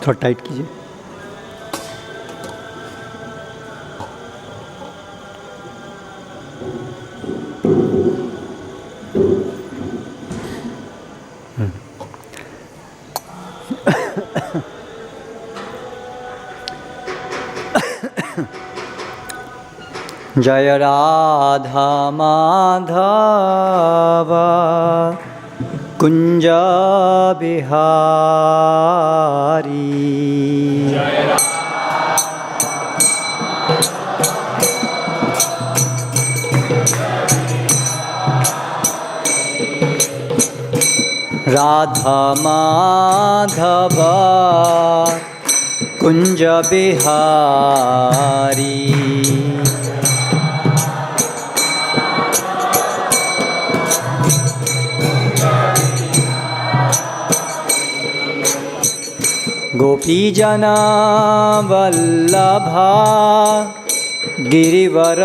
थोड़ा टाइट कीजिए। जय राधा माधव कुंज बिहारी। राधा माधव कुंज बिहारी। गोपीजना वल्लभा गिरिवरधारी।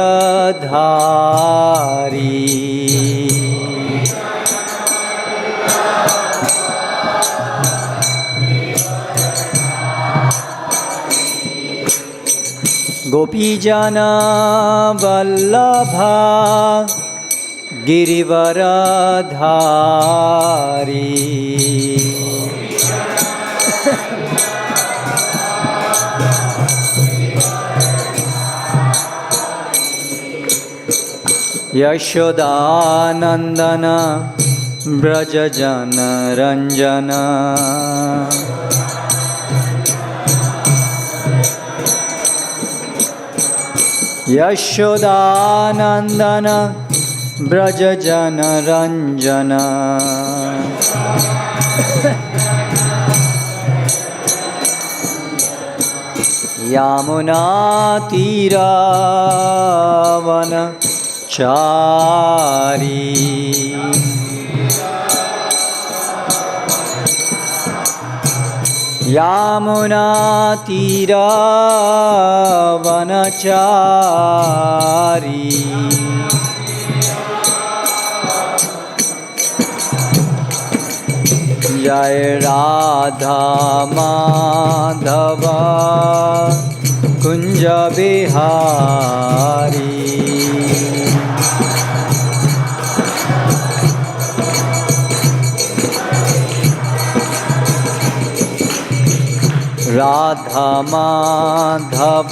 गोपीजना वल्लभा गिरिवरधारी। यशोदानंदन व्रजजन रंजन। यशोदानंदन व्रजजन रंजन। यमुना तीरावन चारी। यमुना तीरावनचारी। जय राधा माधव कुंज बिहारी। राधा माधव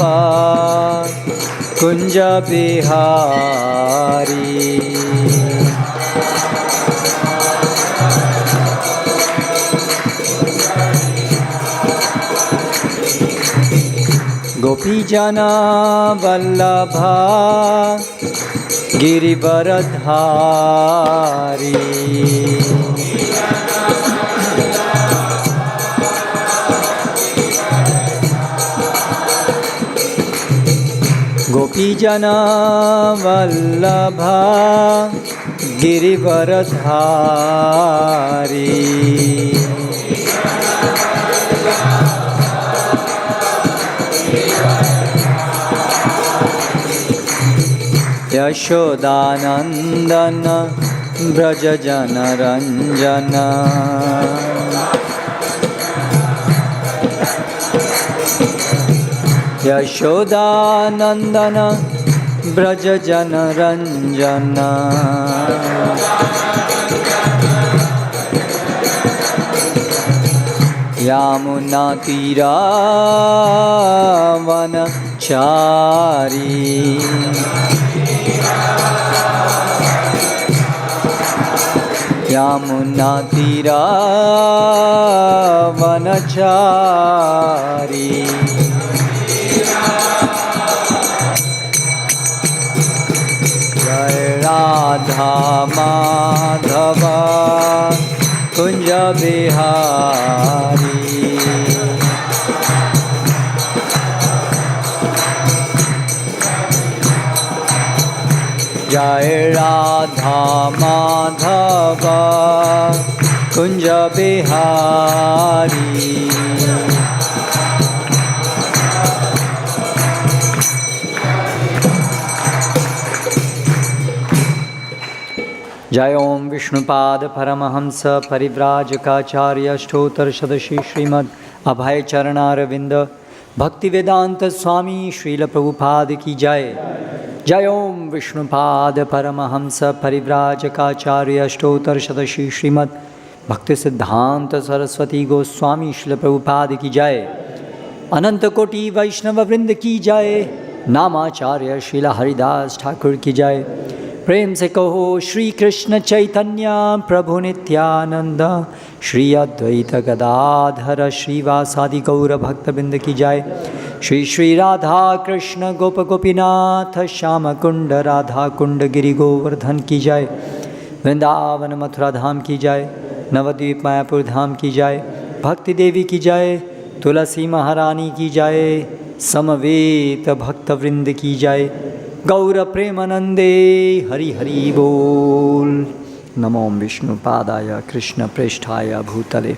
कुंज बिहारी। गोपीजना वल्लभा गिरिवरधारी। गोपीजना वल्लभा गिरिवरधारी। यशोदानंदन व्रजजन रंजन। यशोदानंदन व्रजजन रंजन। यमुना तीरावनचारी। यमुना तीरावनचारी। जय राधा माधव कुंज बिहारी। जय राधा माधव कुंज बिहारी। जय ओम विष्णुपाद परमहंस परिव्राजकाचार्य अष्टोत्तर शतशी श्रीमद् अभय चरणारविंद भक्ति वेदांत स्वामी श्रील प्रभुपाद की जय। जय ओम विष्णुपाद परमहंस परिव्राजकाचार्य अष्टोत्तर शतशी श्रीमद् भक्ति सिद्धांत सरस्वती गोस्वामी श्रील प्रभुपाद की जय। अनंत कोटि वैष्णव वृंद की जय। नामाचार्य श्रीला हरिदास ठाकुर की जय। प्रेम से कहो श्री कृष्ण चैतन्य प्रभु नित्यानंद श्री अद्वैत गदाधर श्रीवासादि गौर भक्तबिंद की जय। श्री श्री राधा कृष्ण गोप गोपीनाथ श्याम कुंड राधा कुंड गिरि गोवर्धन की जय। वृंदावन मथुरा धाम की जय। नवद्वीप मायापुर धाम की जय। भक्ति देवी की जय। तुलसी महारानी की जय। समवेत भक्तवृंद की जय। गौर प्रेमानंदे हरि हरि बोल। नमो विष्णुपादाय कृष्ण प्रेष्ठाय भूतले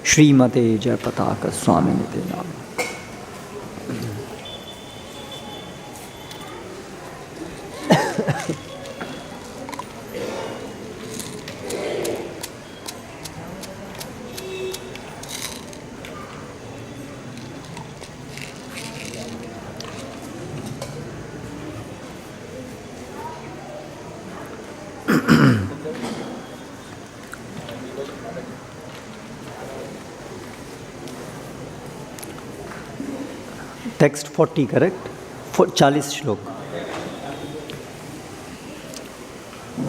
श्रीमते जय पताक स्वामिनिते नाम। टेक्स्ट 40 करेक्ट 40 श्लोक।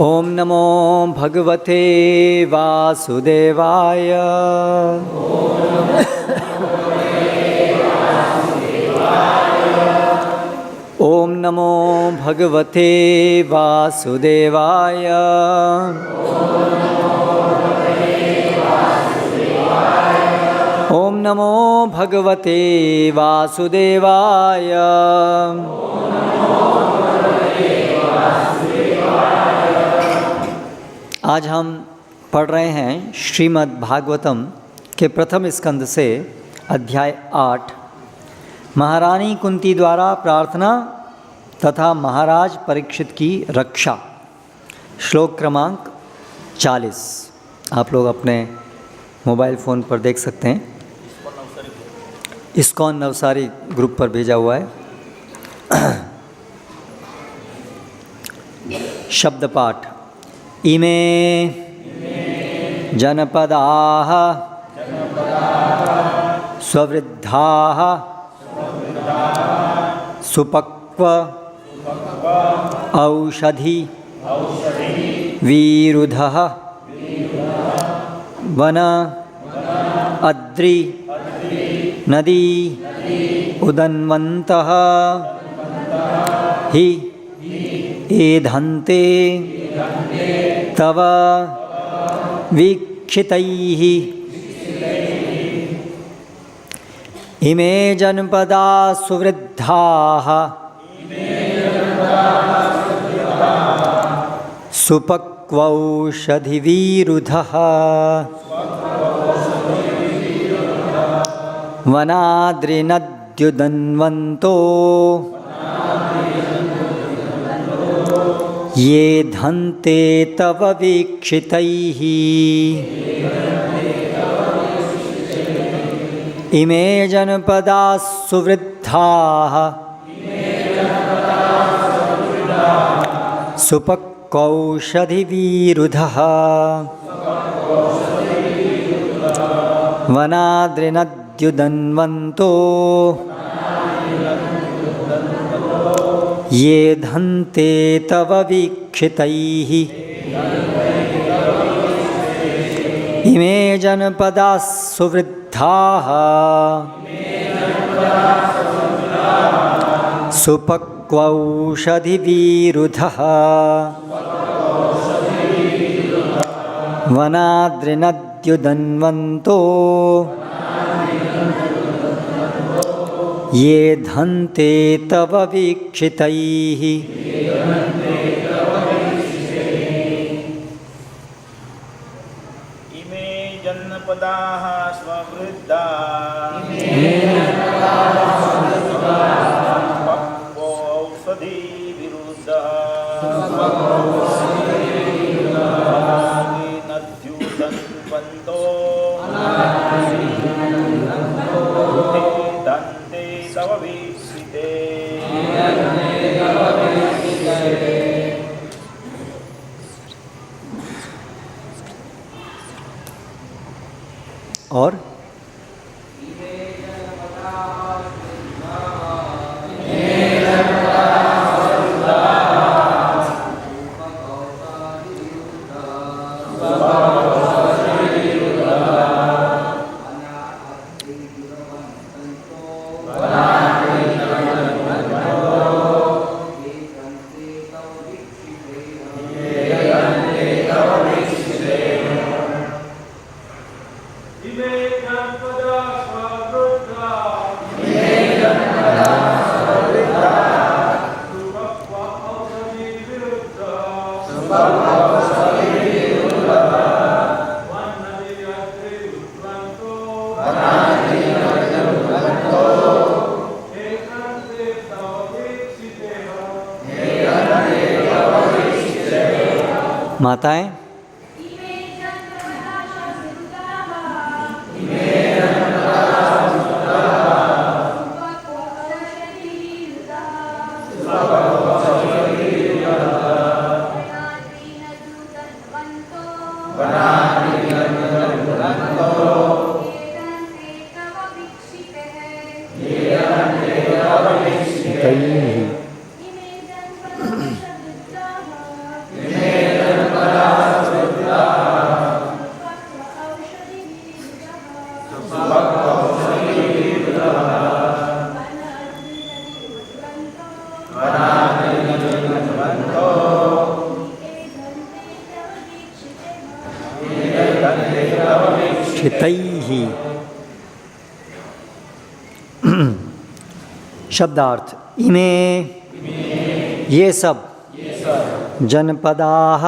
ओम नमो भगवते वासुदेवाय। ओम नमो भगवते वासुदेवाय। ओम नमो भगवते वासुदेवाय। आज हम पढ़ रहे हैं श्रीमद् भागवतम के प्रथम स्कंद से अध्याय 8 महारानी कुंती द्वारा प्रार्थना तथा महाराज परीक्षित की रक्षा। श्लोक क्रमांक 40 आप लोग अपने मोबाइल फ़ोन पर देख सकते हैं। इस्कॉन नवसारी ग्रुप पर भेजा हुआ है। शब्द पाठ। इमे जनपदाः स्ववृद्धाः सुपक्व औषधि विरुधः वन अद्रि नदी उदन्वन्तः हि एधन्ते तव वीक्षितैः। इमे जनपदा सुवृद्धाः सुपक्वौषधिविरुधः वनाद्रिनद्युदन्वन्तो ये धन्ते तव वीक्षितैः। इमे जनपदा सुवृद्धाः सुपक्वौषधिविरुधः वनाद्रिनद्युदन्वन्तो ये धन्ते तव वीक्षितैः। इमे जनपदा सुवृद्धाः सुपक्वौषधिविरुधः वनाद्रिनद्युदन्वन्तो ये धन्ते तव वीक्षितैः। इमे जनपदाः स्ववृद्धाः औषधिविरुधः और माताएं चितैहि। शब्दार्थ इमे ये सब जनपदाः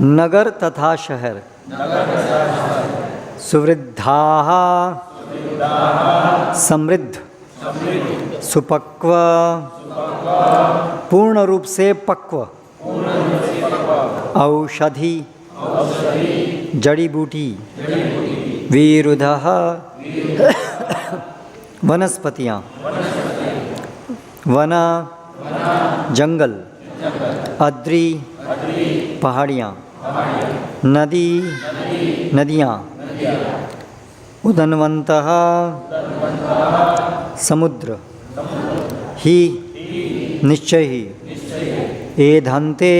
नगर तथा शहर सुवृद्धाः समृद्ध सुपक्व पूर्ण रूप से पक्व औषधि जड़ी बूटी विरुधः वनस्पतियाँ वन जंगल अद्रि पहाड़ियाँ नदी नदियाँ उदन्वन्तः समुद्र ही निश्चय ही एधन्ते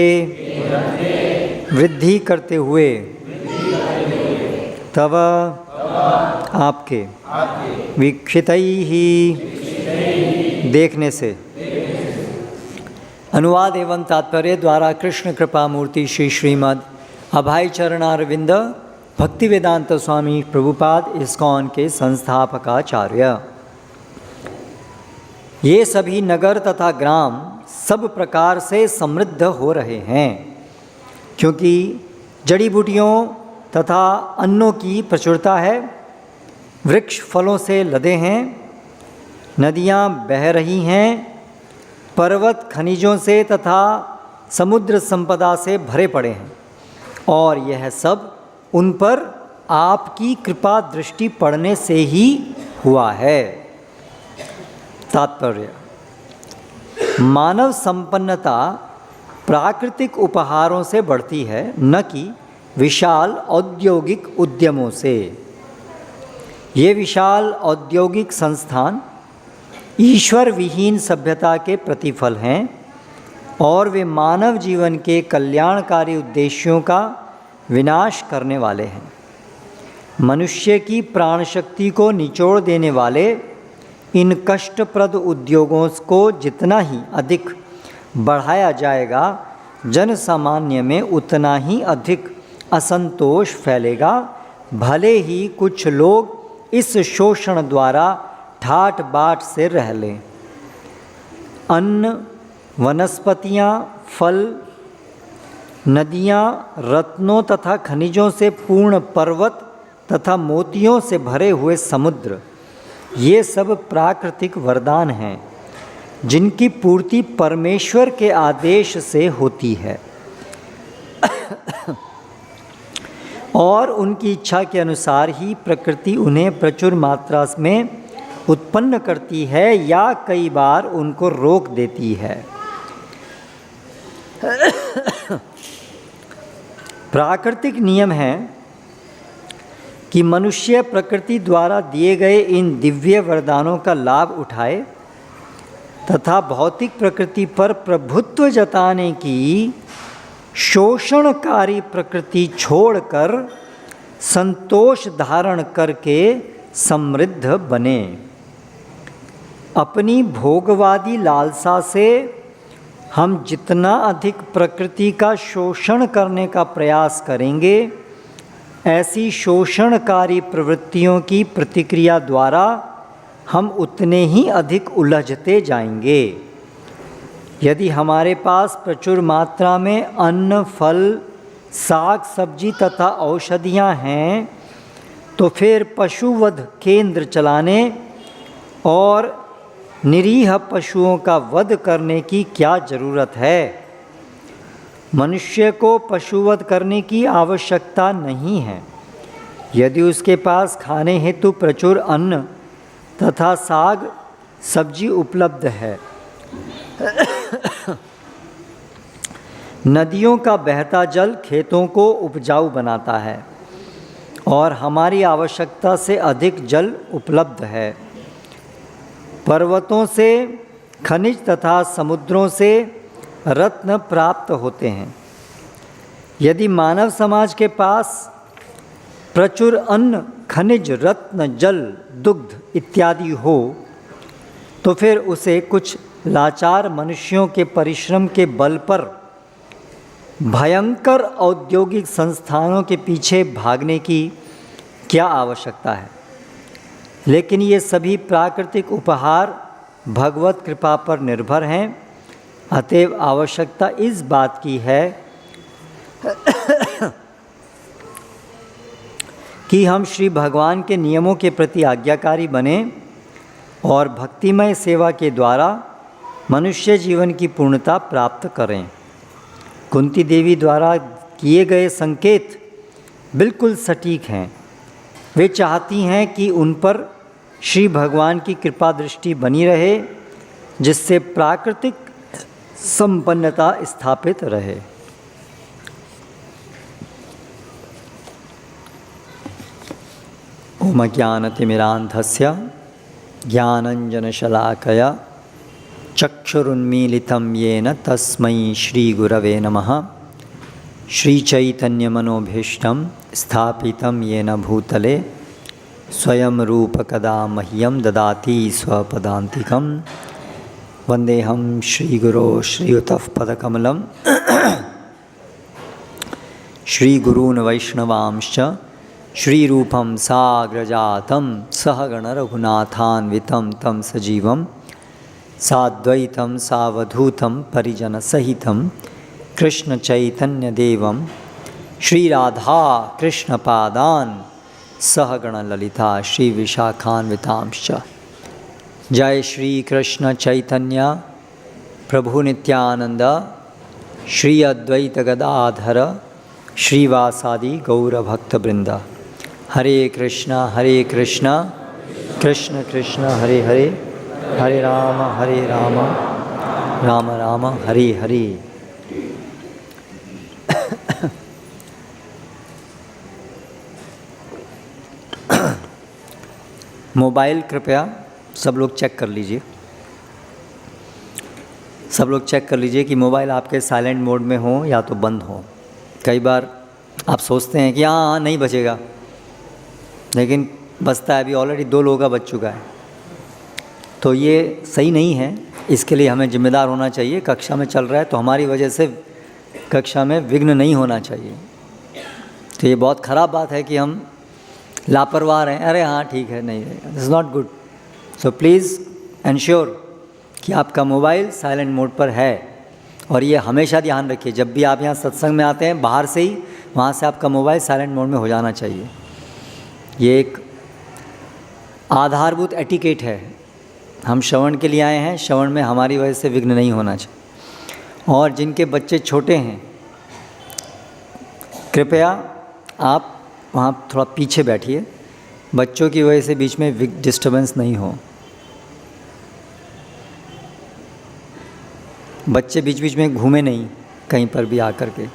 वृद्धि करते हुए तव आपके वीक्षितैहि देखने से। अनुवाद एवं तात्पर्य द्वारा कृष्ण कृपा मूर्ति श्री श्रीमद् अभय चरणारविंद भक्तिवेदांत स्वामी प्रभुपाद इस्कॉन के संस्थापकाचार्य। ये सभी नगर तथा ग्राम सब प्रकार से समृद्ध हो रहे हैं क्योंकि जड़ी बूटियों तथा अन्नों की प्रचुरता है, वृक्ष फलों से लदे हैं, नदियाँ बह रही हैं, पर्वत खनिजों से तथा समुद्र संपदा से भरे पड़े हैं और यह सब उन पर आपकी कृपा दृष्टि पड़ने से ही हुआ है। तात्पर्य मानव संपन्नता प्राकृतिक उपहारों से बढ़ती है, न कि विशाल औद्योगिक उद्यमों से। ये विशाल औद्योगिक संस्थान ईश्वर विहीन सभ्यता के प्रतिफल हैं और वे मानव जीवन के कल्याणकारी उद्देश्यों का विनाश करने वाले हैं। मनुष्य की प्राण शक्ति को निचोड़ देने वाले इन कष्टप्रद उद्योगों को जितना ही अधिक बढ़ाया जाएगा, जन सामान्य में उतना ही अधिक असंतोष फैलेगा, भले ही कुछ लोग इस शोषण द्वारा ठाट बाट से रह लें। अन्न, वनस्पतियाँ, फल, नदियाँ, रत्नों तथा खनिजों से पूर्ण पर्वत तथा मोतियों से भरे हुए समुद्र, ये सब प्राकृतिक वरदान हैं जिनकी पूर्ति परमेश्वर के आदेश से होती है और उनकी इच्छा के अनुसार ही प्रकृति उन्हें प्रचुर मात्रा में उत्पन्न करती है या कई बार उनको रोक देती है। प्राकृतिक नियम है कि मनुष्य प्रकृति द्वारा दिए गए इन दिव्य वरदानों का लाभ उठाए तथा भौतिक प्रकृति पर प्रभुत्व जताने की शोषणकारी प्रकृति छोड़कर संतोष धारण करके समृद्ध बने। अपनी भोगवादी लालसा से हम जितना अधिक प्रकृति का शोषण करने का प्रयास करेंगे, ऐसी शोषणकारी प्रवृत्तियों की प्रतिक्रिया द्वारा हम उतने ही अधिक उलझते जाएंगे। यदि हमारे पास प्रचुर मात्रा में अन्न, फल, साग सब्जी तथा औषधियाँ हैं, तो फिर पशुवध केंद्र चलाने और निरीह पशुओं का वध करने की क्या ज़रूरत है। मनुष्य को पशुवध करने की आवश्यकता नहीं है। यदि उसके पास खाने हेतु प्रचुर अन्न तथा साग सब्जी उपलब्ध है। नदियों का बहता जल खेतों को उपजाऊ बनाता है और हमारी आवश्यकता से अधिक जल उपलब्ध है। पर्वतों से खनिज तथा समुद्रों से रत्न प्राप्त होते हैं। यदि मानव समाज के पास प्रचुर अन्न, खनिज, रत्न, जल, दुग्ध इत्यादि हो, तो फिर उसे कुछ लाचार मनुष्यों के परिश्रम के बल पर भयंकर औद्योगिक संस्थानों के पीछे भागने की क्या आवश्यकता है। लेकिन ये सभी प्राकृतिक उपहार भगवत कृपा पर निर्भर हैं। अतएव आवश्यकता इस बात की है कि हम श्री भगवान के नियमों के प्रति आज्ञाकारी बने और भक्तिमय सेवा के द्वारा मनुष्य जीवन की पूर्णता प्राप्त करें। कुंती देवी द्वारा किए गए संकेत बिल्कुल सटीक हैं। वे चाहती हैं कि उन पर श्री भगवान की कृपा दृष्टि बनी रहे, जिससे प्राकृतिक संपन्नता स्थापित रहे। ओम ज्ञानतिमिरान्धस्य ज्ञानञ्जनशलाकया चक्षुरुन्मीलितं येन तस्मै श्रीगुरवे नमः। श्रीचैतन्यमनोभीष्टं स्थापितं येन भूतले स्वयं रूपकदा मह्यं ददाति स्वपदान्तिकं। वन्देऽहं श्रीगुरो श्रीयुतः पदकमलं श्रीगुरून् वैष्णवांश्च श्रीरूपं साग्रजातं सहगणरघुनाथान्वितं तं सजीवं साद्वैतं सावधूतं परिजनसहितं कृष्णचैतन्यदेवं श्रीराधा कृष्णपादान् सहगणललिता श्रीविशाखान्वितांश्च। जय श्री कृष्ण चैतन्य प्रभु नित्यानंद श्री अद्वैत गदाधर श्रीवासादि गौरभक्तवृंद। हरे कृष्ण कृष्ण कृष्ण हरे हरे, हरे राम राम राम हरे हरे। मोबाइल कृपया सब लोग चेक कर लीजिए। सब लोग चेक कर लीजिए कि मोबाइल आपके साइलेंट मोड में हो या तो बंद हो। कई बार आप सोचते हैं कि हाँ नहीं बचेगा, लेकिन बचता है। अभी ऑलरेडी 2 लोगों का बच चुका है, तो ये सही नहीं है। इसके लिए हमें जिम्मेदार होना चाहिए। कक्षा में चल रहा है तो हमारी वजह से कक्षा में विघ्न नहीं होना चाहिए। तो ये बहुत ख़राब बात है कि हम लापरवाह रहें, अरे हाँ ठीक है, नहीं रहेगा। This is not good. So please ensure कि आपका मोबाइल साइलेंट मोड पर है। और ये हमेशा ध्यान रखिए, जब भी आप यहाँ सत्संग में आते हैं बाहर से ही, वहाँ से आपका मोबाइल साइलेंट मोड में हो जाना चाहिए। ये एक आधारभूत एटिकेट है। हम श्रवण के लिए आए हैं, श्रवण में हमारी वजह से विघ्न नहीं होना चाहिए। और जिनके बच्चे छोटे हैं, कृपया आप वहाँ थोड़ा पीछे बैठिए, बच्चों की वजह से बीच में डिस्टर्बेंस नहीं हो। बच्चे बीच बीच में घूमे नहीं कहीं पर भी आकर के।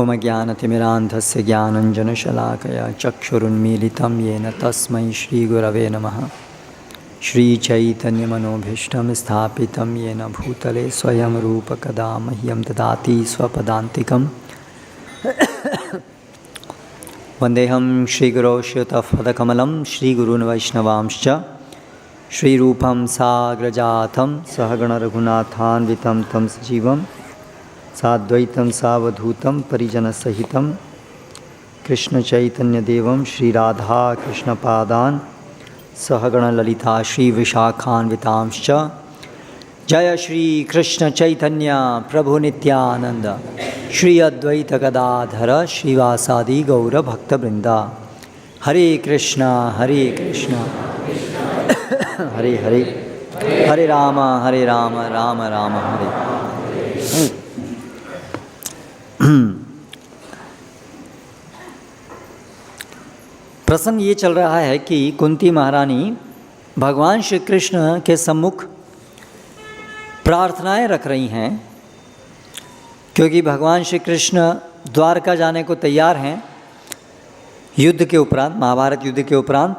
ओम ज्ञानतिमिरान्धस्य ज्ञानञ्जनशलाकया चक्षुरुन्मीलितं येन तस्मै श्रीगुरवे नमः। श्रीचैतन्यमनोभीष्टं स्थापितं येन भूतले स्वयं रूपकदा मह्यं ददाति स्वपदान्तिकं। वन्देऽहं श्रीगुरौ श्रीयुतपदकमलं श्रीगुरून् वैष्णवांश्च श्रीरूपं साग्रजातं सहगणरघुनाथान्वितं तं सजीवं साद्वैतं सावधूतं परिजनसहितं कृष्णचैतन्यदेवं श्रीराधाकृष्णपादान् सहगणललिता श्रीविशाखान्वितांश्च। जय श्री कृष्ण चैतन्य प्रभु नित्यानंद श्री अद्वैत गदाधर श्रीवासादि गौर भक्तवृंदा। हरे कृष्णा हरे हरे हरे राम राम राम हरे। प्रसंग ये चल रहा है कि कुंती महारानी भगवान श्री कृष्ण के सम्मुख प्रार्थनाएं रख रही हैं, क्योंकि भगवान श्री कृष्ण द्वारका जाने को तैयार हैं युद्ध के उपरांत, महाभारत युद्ध के उपरांत,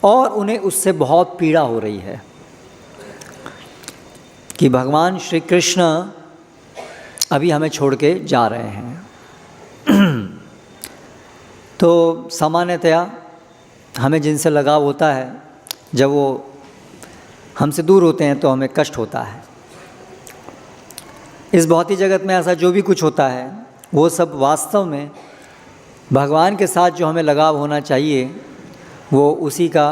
और उन्हें उससे बहुत पीड़ा हो रही है कि भगवान श्री कृष्ण अभी हमें छोड़ के जा रहे हैं। तो सामान्यतया हमें जिनसे लगाव होता है, जब वो हमसे दूर होते हैं तो हमें कष्ट होता है। इस भौतिक जगत में ऐसा जो भी कुछ होता है वो सब वास्तव में भगवान के साथ जो हमें लगाव होना चाहिए वो उसी का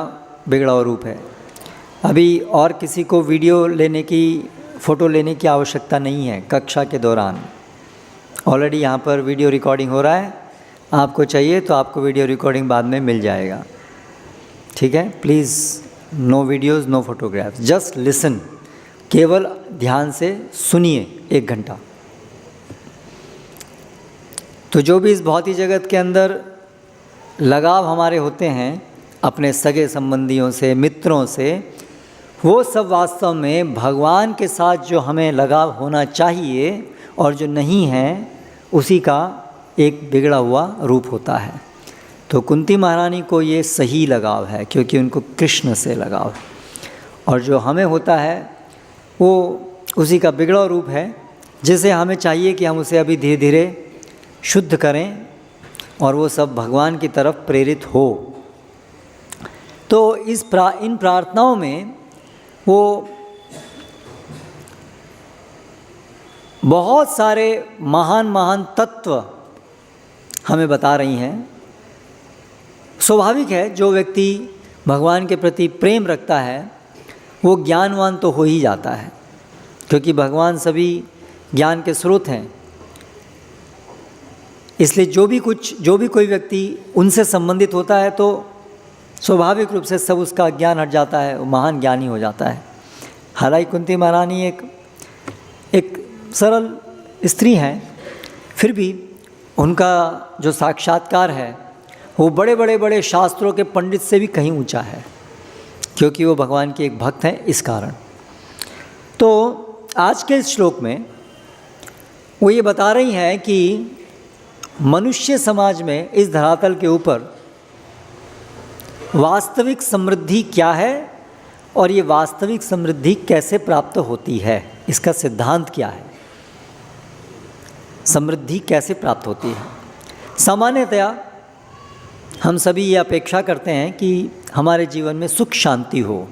बिगड़ा हुआ रूप है। अभी और किसी को वीडियो लेने की, फ़ोटो लेने की आवश्यकता नहीं है। कक्षा के दौरान ऑलरेडी यहाँ पर वीडियो रिकॉर्डिंग हो रहा है, आपको चाहिए तो आपको वीडियो रिकॉर्डिंग बाद में मिल जाएगा, ठीक है। Please no videos, no photographs, just listen, केवल ध्यान से सुनिए 1 घंटा। तो जो भी इस भौतिक जगत के अंदर लगाव हमारे होते हैं अपने सगे संबंधियों से, मित्रों से, वो सब वास्तव में भगवान के साथ जो हमें लगाव होना चाहिए और जो नहीं है उसी का एक बिगड़ा हुआ रूप होता है। तो कुंती महारानी को ये सही लगाव है, क्योंकि उनको कृष्ण से लगाव है, और जो हमें होता है वो उसी का बिगड़ा रूप है, जिसे हमें चाहिए कि हम उसे अभी धीरे धीरे शुद्ध करें और वो सब भगवान की तरफ प्रेरित हो। तो इन प्रार्थनाओं में वो बहुत सारे महान तत्व हमें बता रही हैं। स्वाभाविक है, जो व्यक्ति भगवान के प्रति प्रेम रखता है वो ज्ञानवान तो हो ही जाता है, क्योंकि भगवान सभी ज्ञान के स्रोत हैं। इसलिए जो भी कोई व्यक्ति उनसे संबंधित होता है तो स्वाभाविक रूप से सब उसका ज्ञान हट जाता है, वो महान ज्ञानी हो जाता है। हालांकि कुंती महारानी एक सरल स्त्री हैं, फिर भी उनका जो साक्षात्कार है वो बड़े शास्त्रों के पंडित से भी कहीं ऊंचा है, क्योंकि वो भगवान के एक भक्त हैं इस कारण। तो आज के इस श्लोक में वो ये बता रही हैं कि मनुष्य समाज में, इस धरातल के ऊपर वास्तविक समृद्धि क्या है और ये वास्तविक समृद्धि कैसे प्राप्त होती है, इसका सिद्धांत क्या है, समृद्धि कैसे प्राप्त होती है। सामान्यतया हम सभी ये अपेक्षा करते हैं कि हमारे जीवन में सुख शांति हो,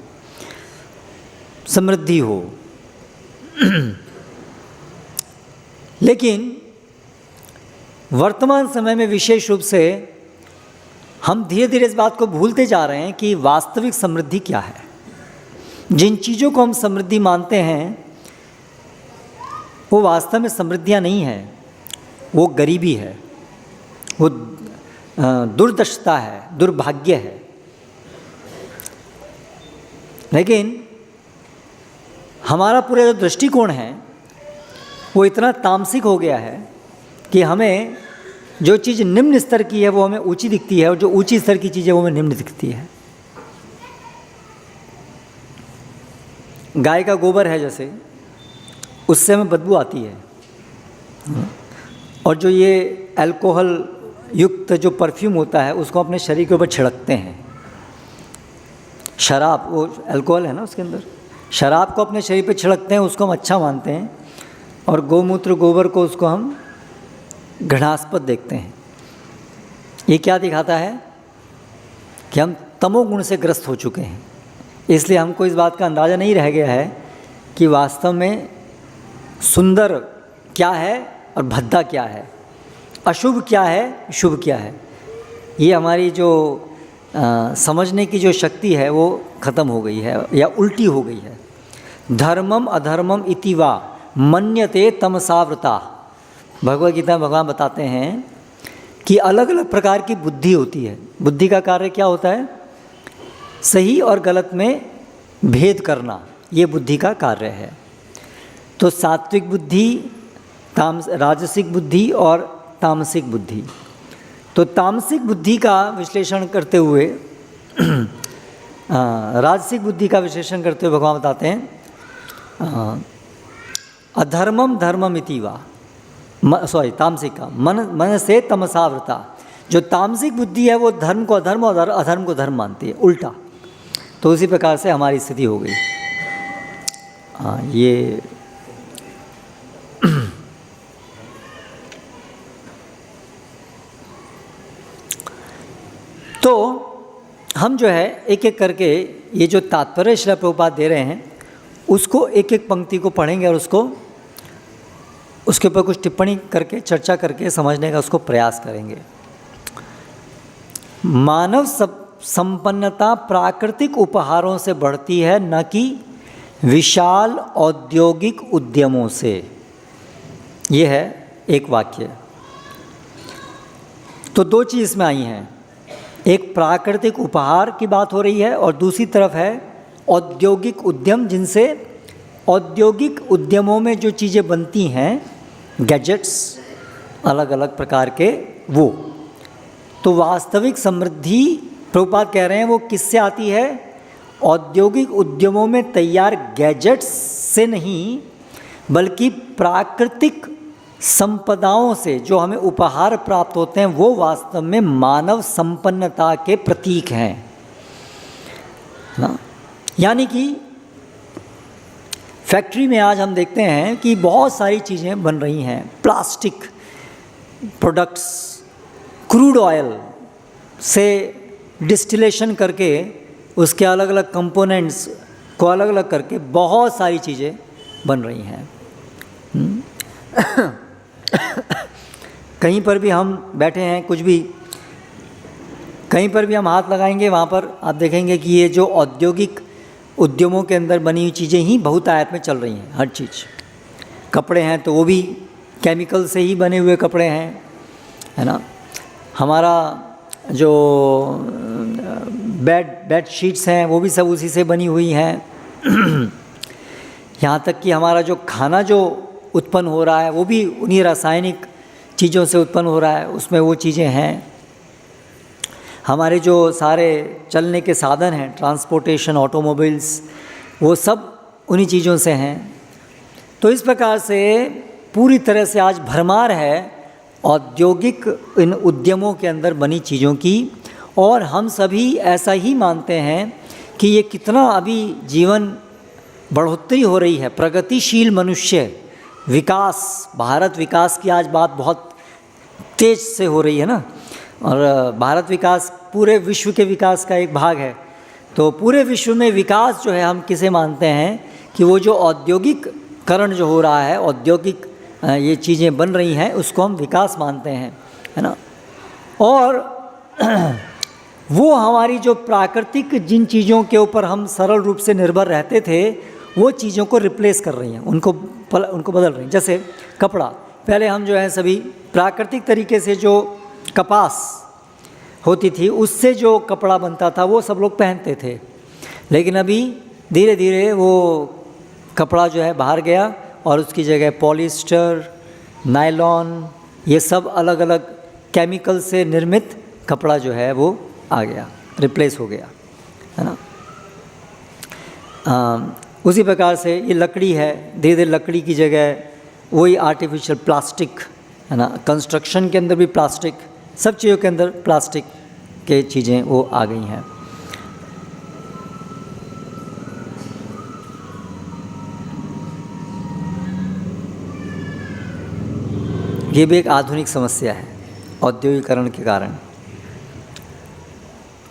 समृद्धि हो, लेकिन वर्तमान समय में विशेष रूप से हम धीरे धीरे इस बात को भूलते जा रहे हैं कि वास्तविक समृद्धि क्या है। जिन चीज़ों को हम समृद्धि मानते हैं वो वास्तव में समृद्धियाँ नहीं है, वो गरीबी है, वो दुर्दशा है, दुर्भाग्य है। लेकिन हमारा पूरा जो दृष्टिकोण है वो इतना तामसिक हो गया है कि हमें जो चीज़ निम्न स्तर की है वो हमें ऊंची दिखती है, और जो ऊंची स्तर की चीज़ है वो हमें निम्न दिखती है। गाय का गोबर है जैसे, उससे हमें बदबू आती है, और जो ये अल्कोहल युक्त जो परफ्यूम होता है उसको अपने शरीर के ऊपर छिड़कते हैं। शराब, वो अल्कोहल है ना उसके अंदर, शराब को अपने शरीर पे छिड़कते हैं, उसको हम अच्छा मानते हैं। और गौमूत्र गोबर को उसको हम घृणास्पद देखते हैं। ये क्या दिखाता है कि हम तमोगुण से ग्रस्त हो चुके हैं। इसलिए हमको इस बात का अंदाज़ा नहीं रह गया है कि वास्तव में सुंदर क्या है और भद्दा क्या है, अशुभ क्या है, शुभ क्या है। ये हमारी जो समझने की जो शक्ति है वो ख़त्म हो गई है या उल्टी हो गई है। धर्मम अधर्मम इति वा मन्यते तमसावृता। भगवद गीता में भगवान बताते हैं कि अलग अलग प्रकार की बुद्धि होती है। बुद्धि का कार्य क्या होता है? सही और गलत में भेद करना, ये बुद्धि का कार्य है। तो सात्विक बुद्धि, राजसिक बुद्धि और तामसिक बुद्धि। तो तामसिक बुद्धि का विश्लेषण करते हुए राजसिक बुद्धि का विश्लेषण करते हुए भगवान बताते हैं अधर्मम धर्मम इति वा, तामसिक का मन से तमसावृता। जो तामसिक बुद्धि है वो धर्म को अधर्म और अधर्म को धर्म मानती है, उल्टा। तो उसी प्रकार से हमारी स्थिति हो गई। ये तो हम जो है एक एक करके ये जो तात्पर्य श्रील प्रभुपाद दे रहे हैं उसको एक एक पंक्ति को पढ़ेंगे और उसके ऊपर कुछ टिप्पणी करके चर्चा करके समझने का उसको प्रयास करेंगे। मानव संपन्नता प्राकृतिक उपहारों से बढ़ती है, न कि विशाल औद्योगिक उद्यमों से। ये है एक वाक्य। तो दो चीज़ इसमें आई हैं, एक प्राकृतिक उपहार की बात हो रही है और दूसरी तरफ है औद्योगिक उद्यम, जिनसे औद्योगिक उद्यमों में जो चीज़ें बनती हैं, गैजेट्स अलग अलग प्रकार के, वो तो वास्तविक समृद्धि प्रभुपाद कह रहे हैं वो किससे आती है? औद्योगिक उद्यमों में तैयार गैजेट्स से नहीं, बल्कि प्राकृतिक संपदाओं से जो हमें उपहार प्राप्त होते हैं वो वास्तव में मानव संपन्नता के प्रतीक हैं ना। यानी कि फैक्ट्री में आज हम देखते हैं कि बहुत सारी चीज़ें बन रही हैं, प्लास्टिक प्रोडक्ट्स, क्रूड ऑयल से डिस्टिलेशन करके उसके अलग अलग कंपोनेंट्स को अलग अलग करके बहुत सारी चीज़ें बन रही हैं। कहीं पर भी हम बैठे हैं, कुछ भी कहीं पर भी हम हाथ लगाएंगे, वहाँ पर आप देखेंगे कि ये जो औद्योगिक उद्यमों के अंदर बनी हुई चीज़ें ही बहुत आयत में चल रही हैं। हर चीज़, कपड़े हैं तो वो भी केमिकल से ही बने हुए कपड़े हैं, है ना। हमारा जो बेड शीट्स हैं वो भी सब उसी से बनी हुई हैं। यहाँ तक कि हमारा जो खाना जो उत्पन्न हो रहा है वो भी उन्हीं रासायनिक चीज़ों से उत्पन्न हो रहा है, उसमें वो चीज़ें हैं। हमारे जो सारे चलने के साधन हैं, ट्रांसपोर्टेशन, ऑटोमोबाइल्स, वो सब उन्हीं चीज़ों से हैं। तो इस प्रकार से पूरी तरह से आज भरमार है औद्योगिक इन उद्यमों के अंदर बनी चीज़ों की। और हम सभी ऐसा ही मानते हैं कि ये कितना अभी जीवन बढ़ोतरी हो रही है, प्रगतिशील मनुष्य, विकास, भारत विकास की आज बात बहुत तेज़ से हो रही है ना। और भारत विकास पूरे विश्व के विकास का एक भाग है। तो पूरे विश्व में विकास जो है हम किसे मानते हैं कि वो जो औद्योगिकरण जो हो रहा है, औद्योगिक ये चीज़ें बन रही हैं, उसको हम विकास मानते हैं, है ना। और वो हमारी जो प्राकृतिक जिन चीज़ों के ऊपर हम सरल रूप से निर्भर रहते थे वो चीज़ों को रिप्लेस कर रही हैं, उनको बदल रही हैं। जैसे कपड़ा, पहले हम जो है सभी प्राकृतिक तरीके से जो कपास होती थी उससे जो कपड़ा बनता था वो सब लोग पहनते थे। लेकिन अभी धीरे धीरे वो कपड़ा जो है बाहर गया और उसकी जगह पॉलिस्टर, नायलॉन, ये सब अलग अलग केमिकल से निर्मित कपड़ा जो है वो आ गया, रिप्लेस हो गया, है ना। उसी प्रकार से ये लकड़ी है, धीरे धीरे लकड़ी की जगह वही आर्टिफिशियल प्लास्टिक है ना। कंस्ट्रक्शन के अंदर भी प्लास्टिक, सब चीज़ों के अंदर प्लास्टिक के चीज़ें वो आ गई हैं। ये भी एक आधुनिक समस्या है औद्योगिकरण के कारण।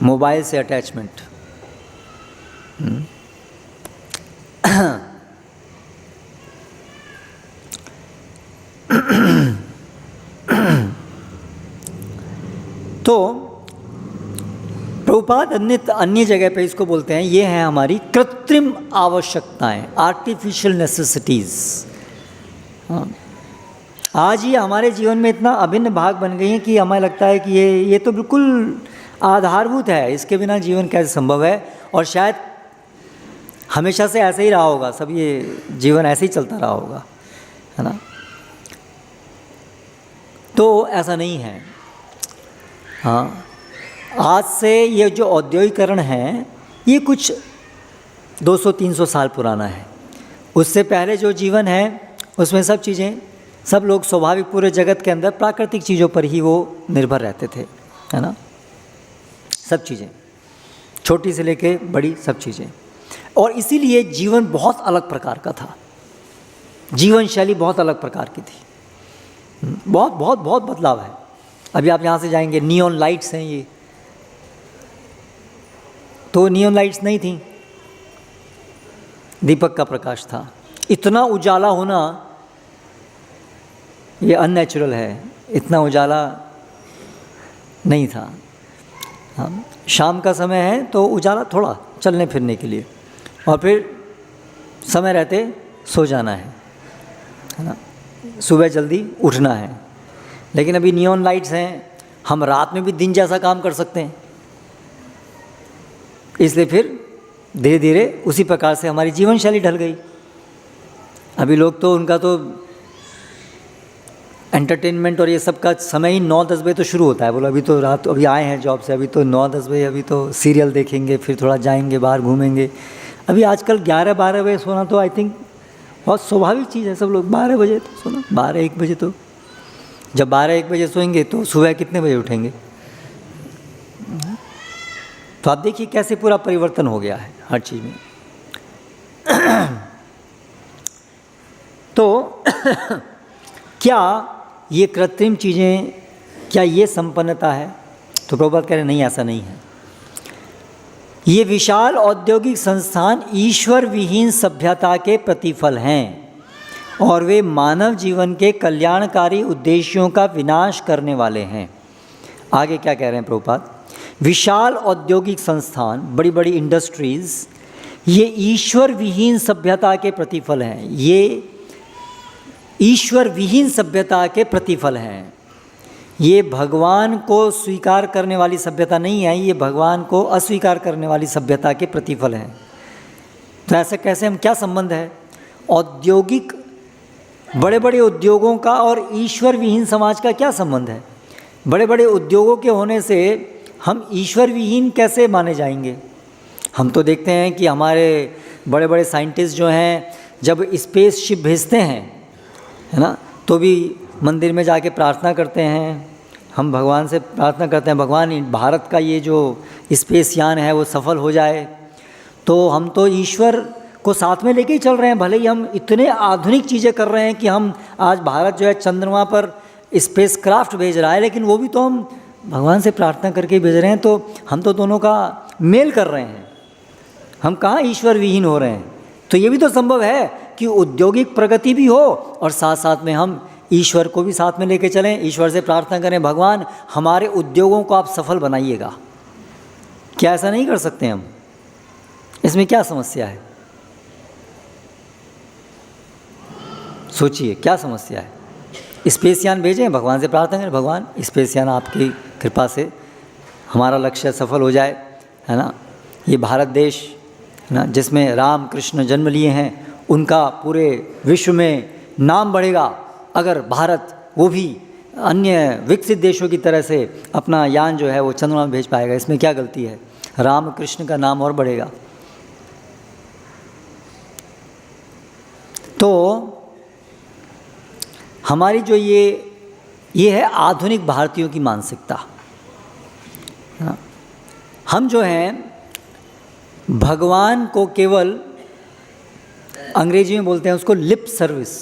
मोबाइल से अटैचमेंट, तो प्रभुपाद अन्य जगह पे इसको बोलते हैं, ये हैं हमारी कृत्रिम आवश्यकताएं, आर्टिफिशियल नेसेसिटीज़। हाँ, आज ये हमारे जीवन में इतना अभिन्न भाग बन गई हैं कि हमें लगता है कि ये तो बिल्कुल आधारभूत है, इसके बिना जीवन कैसे संभव है। और शायद हमेशा से ऐसे ही रहा होगा, सब ये जीवन ऐसे ही चलता रहा होगा, है ना। तो ऐसा नहीं है। हाँ, आज से ये जो औद्योगिकरण है ये कुछ 200-300 साल पुराना है। उससे पहले जो जीवन है उसमें सब चीज़ें, सब लोग स्वाभाविक पूरे जगत के अंदर प्राकृतिक चीज़ों पर ही वो निर्भर रहते थे, है ना। सब चीज़ें, छोटी से लेके बड़ी सब चीज़ें। और इसीलिए जीवन बहुत अलग प्रकार का था, जीवन शैली बहुत अलग प्रकार की थी। बहुत बहुत बहुत बदलाव है। अभी आप यहाँ से जाएंगे, नियॉन लाइट्स हैं ये, तो नियॉन लाइट्स नहीं थी, दीपक का प्रकाश था। इतना उजाला होना ये अननेचुरल है, इतना उजाला नहीं था। हाँ, शाम का समय है तो उजाला थोड़ा चलने फिरने के लिए, और फिर समय रहते सो जाना है ना, सुबह जल्दी उठना है। लेकिन अभी नियॉन लाइट्स हैं, हम रात में भी दिन जैसा काम कर सकते हैं, इसलिए फिर धीरे धीरे उसी प्रकार से हमारी जीवन शैली ढल गई। अभी लोग तो उनका तो एंटरटेनमेंट और ये सब का समय ही 9-10 बजे तो शुरू होता है। बोलो अभी तो रात, अभी आए हैं जॉब से, अभी तो 9-10 बजे अभी तो सीरियल देखेंगे, फिर थोड़ा जाएंगे बाहर घूमेंगे। अभी आजकल 11-12 बजे सोना तो आई थिंक बहुत स्वाभाविक चीज़ है। सब लोग 12 बजे तो सोना, 12-1 बजे तो, जब 12-1 बजे सोएंगे तो सुबह कितने बजे उठेंगे। तो आप देखिए कैसे पूरा परिवर्तन हो गया है हर चीज़ में। तो क्या ये कृत्रिम चीज़ें, क्या ये संपन्नता है? तो प्रभुपाद कह रहे नहीं, ऐसा नहीं है। ये विशाल औद्योगिक संस्थान ईश्वर विहीन सभ्यता के प्रतिफल हैं और वे मानव जीवन के कल्याणकारी उद्देश्यों का विनाश करने वाले हैं। आगे क्या कह रहे हैं प्रभुपाद? विशाल औद्योगिक संस्थान, बड़ी बड़ी इंडस्ट्रीज़, ये ईश्वर विहीन सभ्यता के प्रतिफल हैं। ये ईश्वर विहीन सभ्यता के प्रतिफल हैं। ये भगवान को स्वीकार करने वाली सभ्यता नहीं है, ये भगवान को अस्वीकार करने वाली सभ्यता के प्रतिफल हैं। तो ऐसा कैसे, हम क्या संबंध है औद्योगिक, बड़े बड़े उद्योगों का और ईश्वर विहीन समाज का क्या संबंध है? बड़े बड़े उद्योगों के होने से हम ईश्वर विहीन कैसे माने जाएंगे? हम तो देखते हैं कि हमारे बड़े बड़े साइंटिस्ट जो हैं, जब स्पेसशिप भेजते हैं, है ना, तो भी मंदिर में जाके प्रार्थना करते हैं। हम भगवान से प्रार्थना करते हैं, भगवान भारत का ये जो स्पेस यान है वो सफल हो जाए। तो हम तो ईश्वर को साथ में लेके ही चल रहे हैं। भले ही हम इतने आधुनिक चीज़ें कर रहे हैं कि हम आज भारत जो है चंद्रमा पर स्पेस क्राफ्ट भेज रहा है, लेकिन वो भी तो हम भगवान से प्रार्थना करके भेज रहे हैं। तो हम तो दोनों का मेल कर रहे हैं, हम कहाँ ईश्वर विहीन हो रहे हैं। तो ये भी तो संभव है कि औद्योगिक प्रगति भी हो और साथ साथ में हम ईश्वर को भी साथ में लेके चलें, ईश्वर से प्रार्थना करें, भगवान हमारे उद्योगों को आप सफल बनाइएगा। क्या ऐसा नहीं कर सकते हम? इसमें क्या समस्या है? सोचिए क्या समस्या है? स्पेस यान भेजें, भगवान से प्रार्थना करें, भगवान स्पेस यान आपकी कृपा से हमारा लक्ष्य सफल हो जाए, है ना। ये भारत देश, है ना, जिसमें राम कृष्ण जन्म लिए हैं, उनका पूरे विश्व में नाम बढ़ेगा अगर भारत वो भी अन्य विकसित देशों की तरह से अपना यान जो है वो चंद्रमा में भेज पाएगा। इसमें क्या गलती है? राम कृष्ण का नाम और बढ़ेगा। तो हमारी जो ये ये है आधुनिक भारतीयों की मानसिकता। हाँ। हम जो हैं भगवान को केवल, अंग्रेजी में बोलते हैं उसको लिप सर्विस,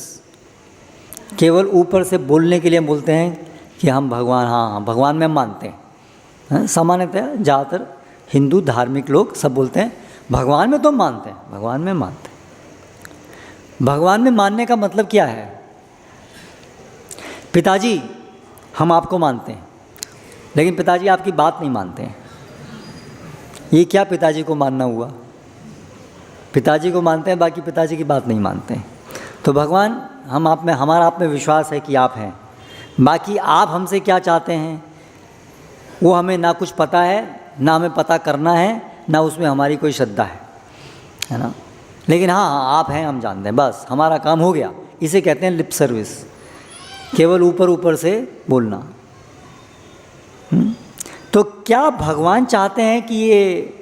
केवल ऊपर से बोलने के लिए बोलते हैं कि हम भगवान, हाँ भगवान में मानते हैं। सामान्यतः ज़्यादातर हिंदू धार्मिक लोग सब बोलते हैं भगवान में तो मानते हैं, भगवान में मानते हैं। भगवान में मानने का मतलब क्या है? पिताजी हम आपको मानते हैं, लेकिन पिताजी आपकी बात नहीं मानते हैं। ये क्या पिताजी को मानना हुआ? पिताजी को मानते हैं, बाकी पिताजी की बात नहीं मानते हैं। तो भगवान, हम आप में, हमारा आप में विश्वास है कि आप हैं, बाकी आप हमसे क्या चाहते हैं वो हमें ना कुछ पता है, ना हमें पता करना है, ना उसमें हमारी कोई श्रद्धा है ना। लेकिन हाँ आप हैं, हम जानते हैं, बस हमारा काम हो गया। इसे कहते हैं लिप सर्विस, केवल ऊपर ऊपर से बोलना। तो क्या भगवान चाहते हैं कि ये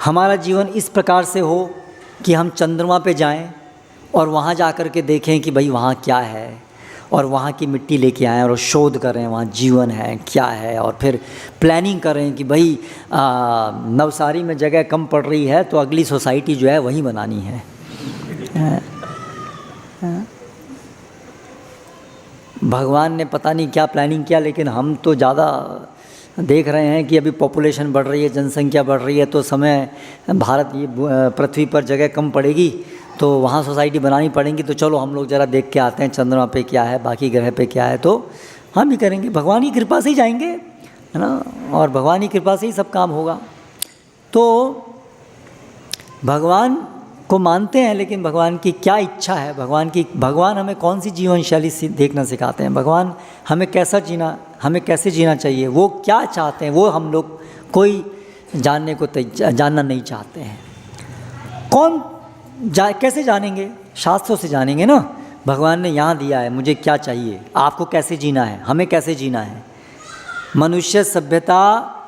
हमारा जीवन इस प्रकार से हो कि हम चंद्रमा पे जाएं और वहाँ जा कर के देखें कि भाई वहाँ क्या है, और वहाँ की मिट्टी लेके आएँ और शोध करें वहाँ जीवन है क्या है, और फिर प्लानिंग करें कि भाई नवसारी में जगह कम पड़ रही है तो अगली सोसाइटी जो है वहीं बनानी है। भगवान ने पता नहीं क्या प्लानिंग किया, लेकिन हम तो ज़्यादा देख रहे हैं कि अभी पॉपुलेशन बढ़ रही है, जनसंख्या बढ़ रही है, तो समय भारत ये पृथ्वी पर जगह कम पड़ेगी तो वहाँ सोसाइटी बनानी पड़ेगी। तो चलो हम लोग ज़रा देख के आते हैं चंद्रमा पे क्या है, बाकी ग्रह पे क्या है, तो हम भी करेंगे। भगवान की कृपा से ही जाएंगे, है ना, और भगवान की कृपा से ही सब काम होगा। तो भगवान को मानते हैं, लेकिन भगवान की क्या इच्छा है, भगवान हमें कौन सी जीवन शैली देखना सिखाते हैं, भगवान हमें कैसे जीना चाहिए, वो क्या चाहते हैं, वो हम लोग कोई जानना नहीं चाहते हैं। कैसे जानेंगे? शास्त्रों से जानेंगे ना। भगवान ने यहाँ दिया है मुझे क्या चाहिए, आपको कैसे जीना है, हमें कैसे जीना है, मनुष्य सभ्यता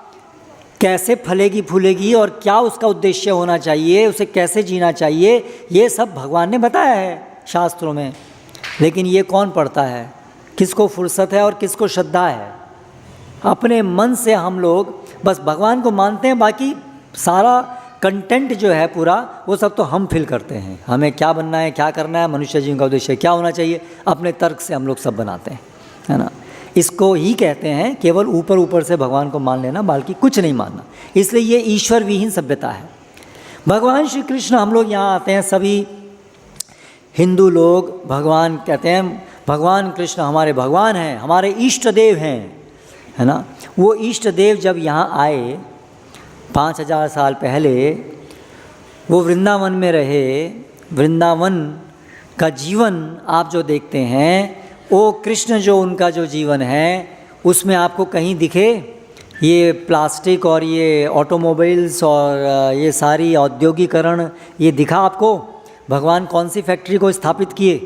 कैसे फलेगी फूलेगी और क्या उसका उद्देश्य होना चाहिए, उसे कैसे जीना चाहिए, ये सब भगवान ने बताया है शास्त्रों में। लेकिन ये कौन पढ़ता है? किसको फुर्सत है और किसको श्रद्धा है? अपने मन से हम लोग बस भगवान को मानते हैं, बाकी सारा कंटेंट जो है पूरा वो सब तो हम फिल करते हैं। हमें क्या बनना है, क्या करना है, मनुष्य जीवन का उद्देश्य क्या होना चाहिए, अपने तर्क से हम लोग सब बनाते हैं, है ना। इसको ही कहते हैं केवल ऊपर ऊपर से भगवान को मान लेना, बाकी कुछ नहीं मानना। इसलिए ये ईश्वर विहीन सभ्यता है। भगवान श्री कृष्ण, हम लोग यहाँ आते हैं सभी हिंदू लोग, भगवान कहते हैं भगवान कृष्ण हमारे भगवान हैं, हमारे इष्ट देव हैं, है ना। वो इष्ट देव जब यहाँ आए 5000 साल पहले, वो वृंदावन में रहे। वृंदावन का जीवन आप जो देखते हैं, वो कृष्ण जो उनका जो जीवन है उसमें आपको कहीं दिखे ये प्लास्टिक और ये ऑटोमोबाइल्स और ये सारी औद्योगिकरण, ये दिखा आपको? भगवान कौन सी फैक्ट्री को स्थापित किए?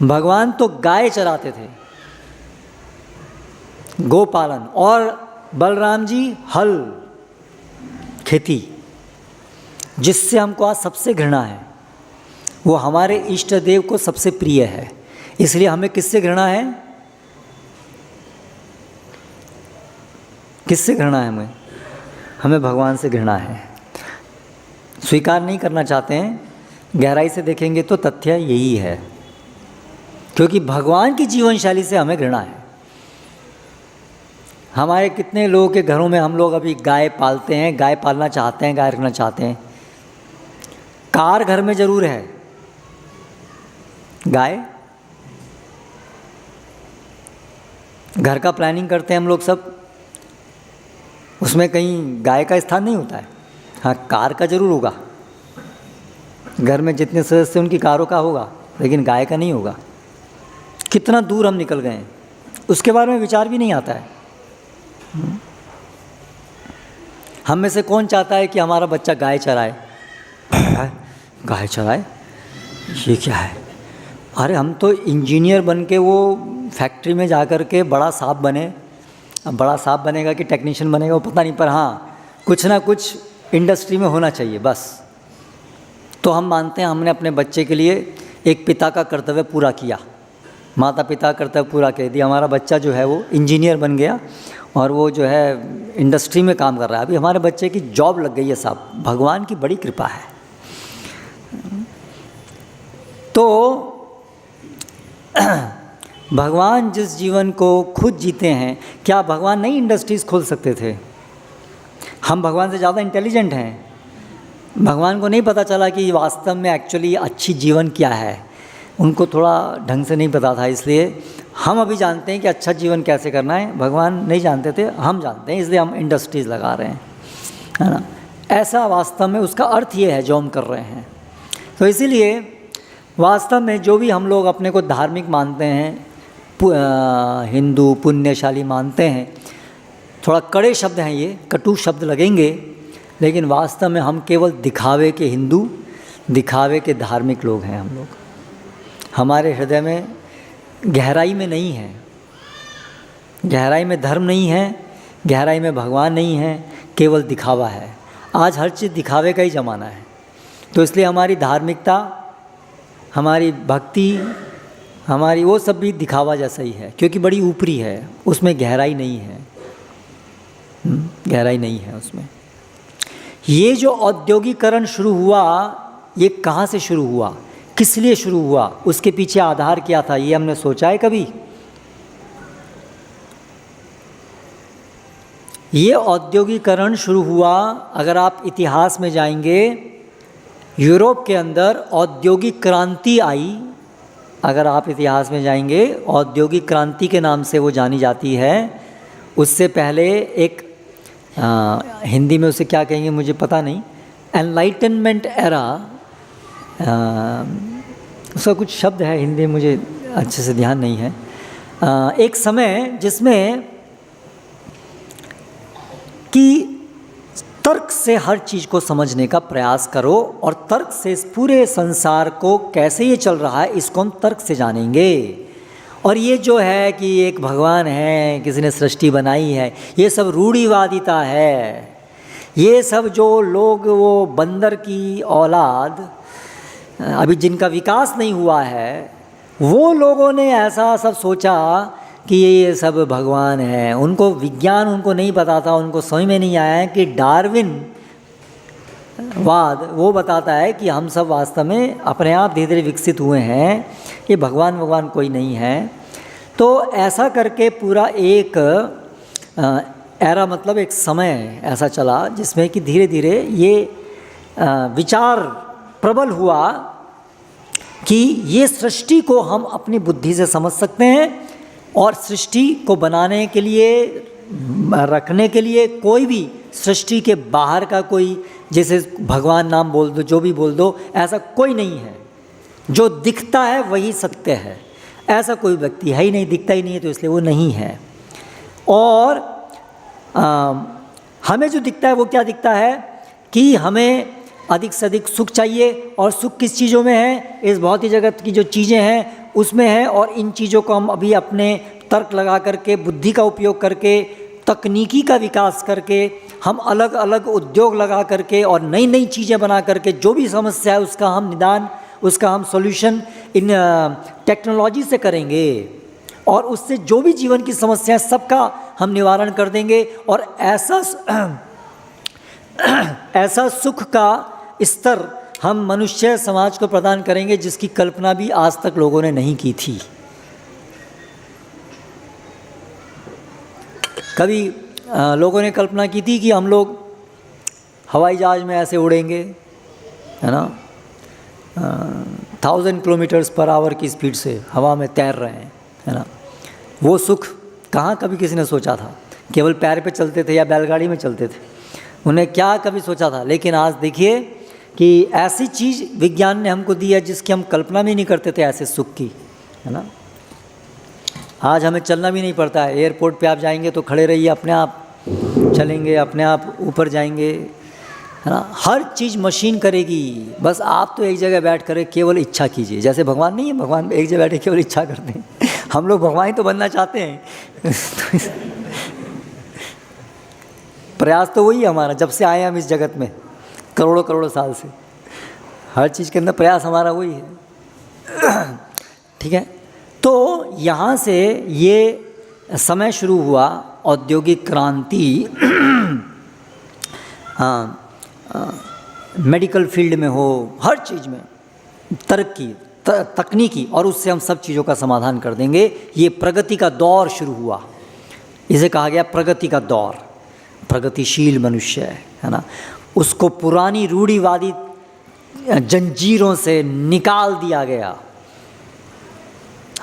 भगवान तो गाय चराते थे, गोपालन, और बलराम जी हल, खेती। जिससे हमको आज सबसे घृणा है, वो हमारे इष्ट देव को सबसे प्रिय है। इसलिए हमें किससे घृणा है? किससे घृणा है? हमें भगवान से घृणा है। स्वीकार नहीं करना चाहते हैं, गहराई से देखेंगे तो तथ्य यही है, क्योंकि भगवान की जीवन शैली से हमें घृणा है। हमारे कितने लोगों के घरों में हम लोग अभी गाय पालते हैं, गाय पालना चाहते हैं, गाय रखना चाहते हैं। कार घर में जरूर है, गाय घर का प्लानिंग करते हैं हम लोग सब, उसमें कहीं गाय का स्थान नहीं होता है। हाँ, कार का जरूर होगा, घर में जितने सदस्य उनकी कारों का होगा, लेकिन गाय का नहीं होगा। कितना दूर हम निकल गए हैं, उसके बारे में विचार भी नहीं आता है। हम में से कौन चाहता है कि हमारा बच्चा गाय चराए? गाय चराए, ये क्या है? अरे हम तो इंजीनियर बन के वो फैक्ट्री में जा कर के बड़ा साहब बने। अब बड़ा साहब बनेगा कि टेक्नीशियन बनेगा वो पता नहीं, पर हाँ कुछ ना कुछ इंडस्ट्री में होना चाहिए बस। तो हम मानते हैं हमने अपने बच्चे के लिए एक पिता का कर्तव्य पूरा किया, माता पिता कर्तव्य पूरा कह दिया, हमारा बच्चा जो है वो इंजीनियर बन गया और वो जो है इंडस्ट्री में काम कर रहा है, अभी हमारे बच्चे की जॉब लग गई है साहब, भगवान की बड़ी कृपा है। तो भगवान जिस जीवन को खुद जीते हैं, क्या भगवान नई इंडस्ट्रीज़ खोल सकते थे? हम भगवान से ज़्यादा इंटेलिजेंट हैं। भगवान को नहीं पता चला कि वास्तव में एक्चुअली अच्छी जीवन क्या है, उनको थोड़ा ढंग से नहीं पता था, इसलिए हम अभी जानते हैं कि अच्छा जीवन कैसे करना है। भगवान नहीं जानते थे, हम जानते हैं, इसलिए हम इंडस्ट्रीज़ लगा रहे हैं, है ना। ऐसा वास्तव में उसका अर्थ ये है जो हम कर रहे हैं। तो इसीलिए वास्तव में जो भी हम लोग अपने को धार्मिक मानते हैं, हिंदू पुण्यशाली मानते हैं, थोड़ा कड़े शब्द हैं ये, कटु शब्द लगेंगे, लेकिन वास्तव में हम केवल दिखावे के हिंदू, दिखावे के धार्मिक लोग हैं हम लोग। हमारे हृदय में गहराई में नहीं है, गहराई में धर्म नहीं है, गहराई में भगवान नहीं है, केवल दिखावा है। आज हर चीज़ दिखावे का ही ज़माना है, तो इसलिए हमारी धार्मिकता, हमारी भक्ति, हमारी वो सब भी दिखावा जैसा ही है, क्योंकि बड़ी ऊपरी है, उसमें गहराई नहीं है, गहराई नहीं है उसमें। ये जो औद्योगिकरण शुरू हुआ, ये कहाँ से शुरू हुआ, किस लिए शुरू हुआ, उसके पीछे आधार क्या था, ये हमने सोचा है कभी? ये औद्योगिकरण शुरू हुआ, अगर आप इतिहास में जाएंगे, यूरोप के अंदर औद्योगिक क्रांति आई। अगर आप इतिहास में जाएंगे, औद्योगिक क्रांति के नाम से वो जानी जाती है। उससे पहले एक हिंदी में उसे क्या कहेंगे मुझे पता नहीं, एनलाइटनमेंट एरा, उसका कुछ शब्द है हिंदी में, मुझे अच्छे से ध्यान नहीं है। एक समय जिसमें कि तर्क से हर चीज़ को समझने का प्रयास करो, और तर्क से इस पूरे संसार को कैसे ये चल रहा है इसको हम तर्क से जानेंगे। और ये जो है कि एक भगवान है, किसी ने सृष्टि बनाई है, ये सब रूढ़िवादिता है। ये सब जो लोग, वो बंदर की औलाद, अभी जिनका विकास नहीं हुआ है, वो लोगों ने ऐसा सब सोचा कि ये सब भगवान है। उनको विज्ञान उनको नहीं पता था, उनको समझ में नहीं आया है कि डार्विन वाद वो बताता है कि हम सब वास्तव में अपने आप धीरे धीरे विकसित हुए हैं, ये भगवान कोई नहीं है। तो ऐसा करके पूरा एक एरा, मतलब एक समय ऐसा चला जिसमें कि धीरे धीरे ये विचार प्रबल हुआ कि ये सृष्टि को हम अपनी बुद्धि से समझ सकते हैं, और सृष्टि को बनाने के लिए, रखने के लिए कोई भी सृष्टि के बाहर का कोई, जैसे भगवान नाम बोल दो, जो भी बोल दो, ऐसा कोई नहीं है। जो दिखता है वही सत्य है, ऐसा कोई व्यक्ति है ही नहीं, दिखता ही नहीं है, तो इसलिए वो नहीं है। और हमें जो दिखता है वो क्या दिखता है कि हमें अधिक से अधिक सुख चाहिए, और सुख किस चीज़ों में है, इस भौतिक जगत की जो चीज़ें हैं उसमें है। और इन चीज़ों को हम अभी अपने तर्क लगा करके, बुद्धि का उपयोग करके, तकनीकी का विकास करके, हम अलग अलग उद्योग लगा करके और नई नई चीज़ें बना करके जो भी समस्या है उसका हम निदान, उसका हम सॉल्यूशन इन टेक्नोलॉजी से करेंगे, और उससे जो भी जीवन की समस्या है सबका हम निवारण कर देंगे। और ऐसा सुख का स्तर हम मनुष्य समाज को प्रदान करेंगे जिसकी कल्पना भी आज तक लोगों ने नहीं की थी। कभी लोगों ने कल्पना की थी कि हम लोग हवाई जहाज़ में ऐसे उड़ेंगे, है ना, 1000 किलोमीटर्स पर आवर की स्पीड से हवा में तैर रहे हैं, है ना। वो सुख कहाँ कभी किसी ने सोचा था? केवल पैर पे चलते थे या बैलगाड़ी में चलते थे, उन्हें क्या कभी सोचा था? लेकिन आज देखिए कि ऐसी चीज़ विज्ञान ने हमको दी है जिसकी हम कल्पना भी नहीं करते थे, ऐसे सुख की, है ना। आज हमें चलना भी नहीं पड़ता है, एयरपोर्ट पे आप जाएंगे तो खड़े रहिए, अपने आप चलेंगे, अपने आप ऊपर जाएंगे, है ना। हर चीज़ मशीन करेगी, बस आप तो एक जगह बैठ कर केवल इच्छा कीजिए। जैसे भगवान नहीं है, भगवान एक जगह बैठे केवल इच्छा करते हैं, हम लोग भगवान ही तो बनना चाहते हैं। प्रयास तो वही है हमारा, जब से आए हम इस जगत में, करोड़ों करोड़ों साल से, हर चीज़ के अंदर प्रयास हमारा वही है। ठीक है, तो यहाँ से ये समय शुरू हुआ औद्योगिक क्रांति मेडिकल फील्ड में हो, हर चीज़ में तरक्की तकनीकी, और उससे हम सब चीज़ों का समाधान कर देंगे। ये प्रगति का दौर शुरू हुआ, इसे कहा गया प्रगति का दौर। प्रगतिशील मनुष्य है ना, उसको पुरानी रूढ़िवादी जंजीरों से निकाल दिया गया।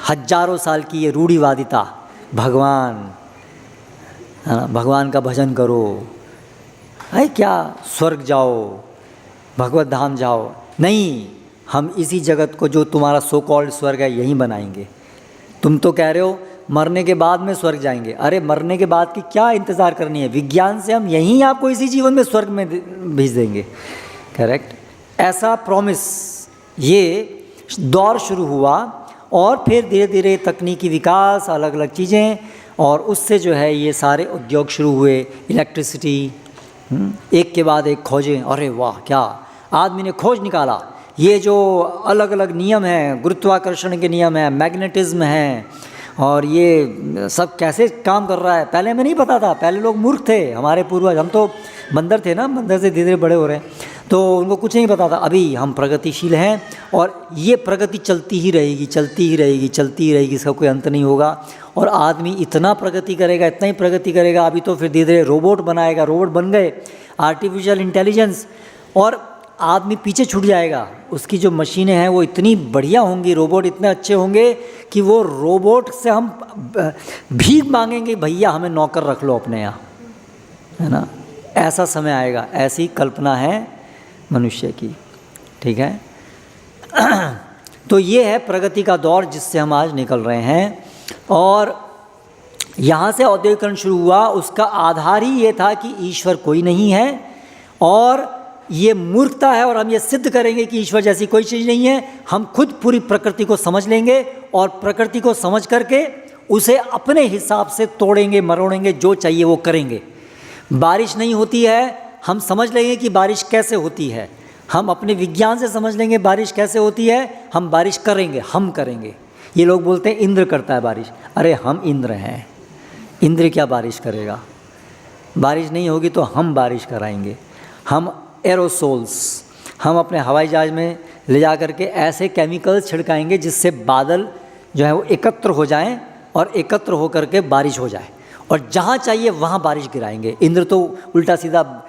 हजारों साल की ये रूढ़िवादिता, भगवान है ना, भगवान का भजन करो, है क्या, स्वर्ग जाओ, भगवत धाम जाओ, नहीं, हम इसी जगत को जो तुम्हारा सो कॉल्ड स्वर्ग है यहीं बनाएंगे। तुम तो कह रहे हो मरने के बाद में स्वर्ग जाएंगे, अरे मरने के बाद की क्या इंतज़ार करनी है, विज्ञान से हम यहीं आपको इसी जीवन में स्वर्ग में भेज देंगे। करेक्ट, ऐसा प्रॉमिस, ये दौर शुरू हुआ। और फिर धीरे धीरे तकनीकी विकास, अलग अलग चीज़ें, और उससे जो है ये सारे उद्योग शुरू हुए। इलेक्ट्रिसिटी, एक के बाद एक खोजें, अरे वाह, क्या आदमी ने खोज निकाला। ये जो अलग अलग नियम हैं, गुरुत्वाकर्षण के नियम हैं, मैग्नेटिज्म है, और ये सब कैसे काम कर रहा है, पहले हमें नहीं पता था। पहले लोग मूर्ख थे, हमारे पूर्वज, हम तो बंदर थे ना, बंदर से धीरे धीरे बड़े हो रहे हैं, तो उनको कुछ नहीं पता था। अभी हम प्रगतिशील हैं और ये प्रगति चलती ही रहेगी, चलती ही रहेगी, चलती ही रहेगी, इसका कोई अंत नहीं होगा। और आदमी इतना प्रगति करेगा, इतना ही प्रगति करेगा, अभी तो फिर धीरे धीरे रोबोट बनाएगा, रोबोट बन गए, आर्टिफिशियल इंटेलिजेंस, और आदमी पीछे छूट जाएगा। उसकी जो मशीनें हैं वो इतनी बढ़िया होंगी, रोबोट इतने अच्छे होंगे कि वो रोबोट से हम भीख मांगेंगे, भैया हमें नौकर रख लो अपने यहाँ, है ना। ऐसा समय आएगा, ऐसी कल्पना है मनुष्य की, ठीक है। तो ये है प्रगति का दौर जिससे हम आज निकल रहे हैं। और यहाँ से औद्योगिकरण शुरू हुआ, उसका आधार ही ये था कि ईश्वर कोई नहीं है, और ये मूर्खता है, और हम ये सिद्ध करेंगे कि ईश्वर जैसी कोई चीज़ नहीं है। हम खुद पूरी प्रकृति को समझ लेंगे, और प्रकृति को समझ करके उसे अपने हिसाब से तोड़ेंगे, मरोड़ेंगे, जो चाहिए वो करेंगे। बारिश नहीं होती है, हम समझ लेंगे कि बारिश कैसे होती है, हम अपने विज्ञान से समझ लेंगे बारिश कैसे होती है, हम बारिश करेंगे, हम करेंगे। ये लोग बोलते हैं इंद्र करता है बारिश, अरे हम इंद्र हैं, इंद्र क्या बारिश करेगा, बारिश नहीं होगी तो हम बारिश कराएंगे। हम एरोसोल्स, हम अपने हवाई जहाज़ में ले जा करके ऐसे केमिकल्स छिड़काएंगे जिससे बादल जो है वो एकत्र हो जाएं, और एकत्र हो करके बारिश हो जाए, और जहाँ चाहिए वहाँ बारिश गिराएंगे। इंद्र तो उल्टा सीधा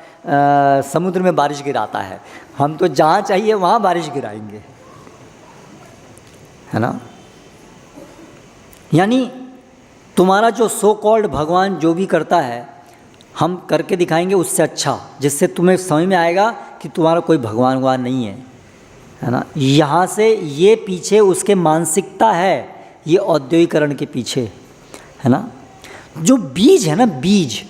समुद्र में बारिश गिराता है, हम तो जहाँ चाहिए वहाँ बारिश गिराएंगे, है ना। यानी तुम्हारा जो सो कॉल्ड भगवान जो भी करता है, हम करके दिखाएंगे उससे अच्छा, जिससे तुम्हें समझ में आएगा कि तुम्हारा कोई भगवान नहीं है ना। यहाँ से ये पीछे उसके मानसिकता है, ये औद्योगिकरण के पीछे, है ना। जो बीज है ना, बीज,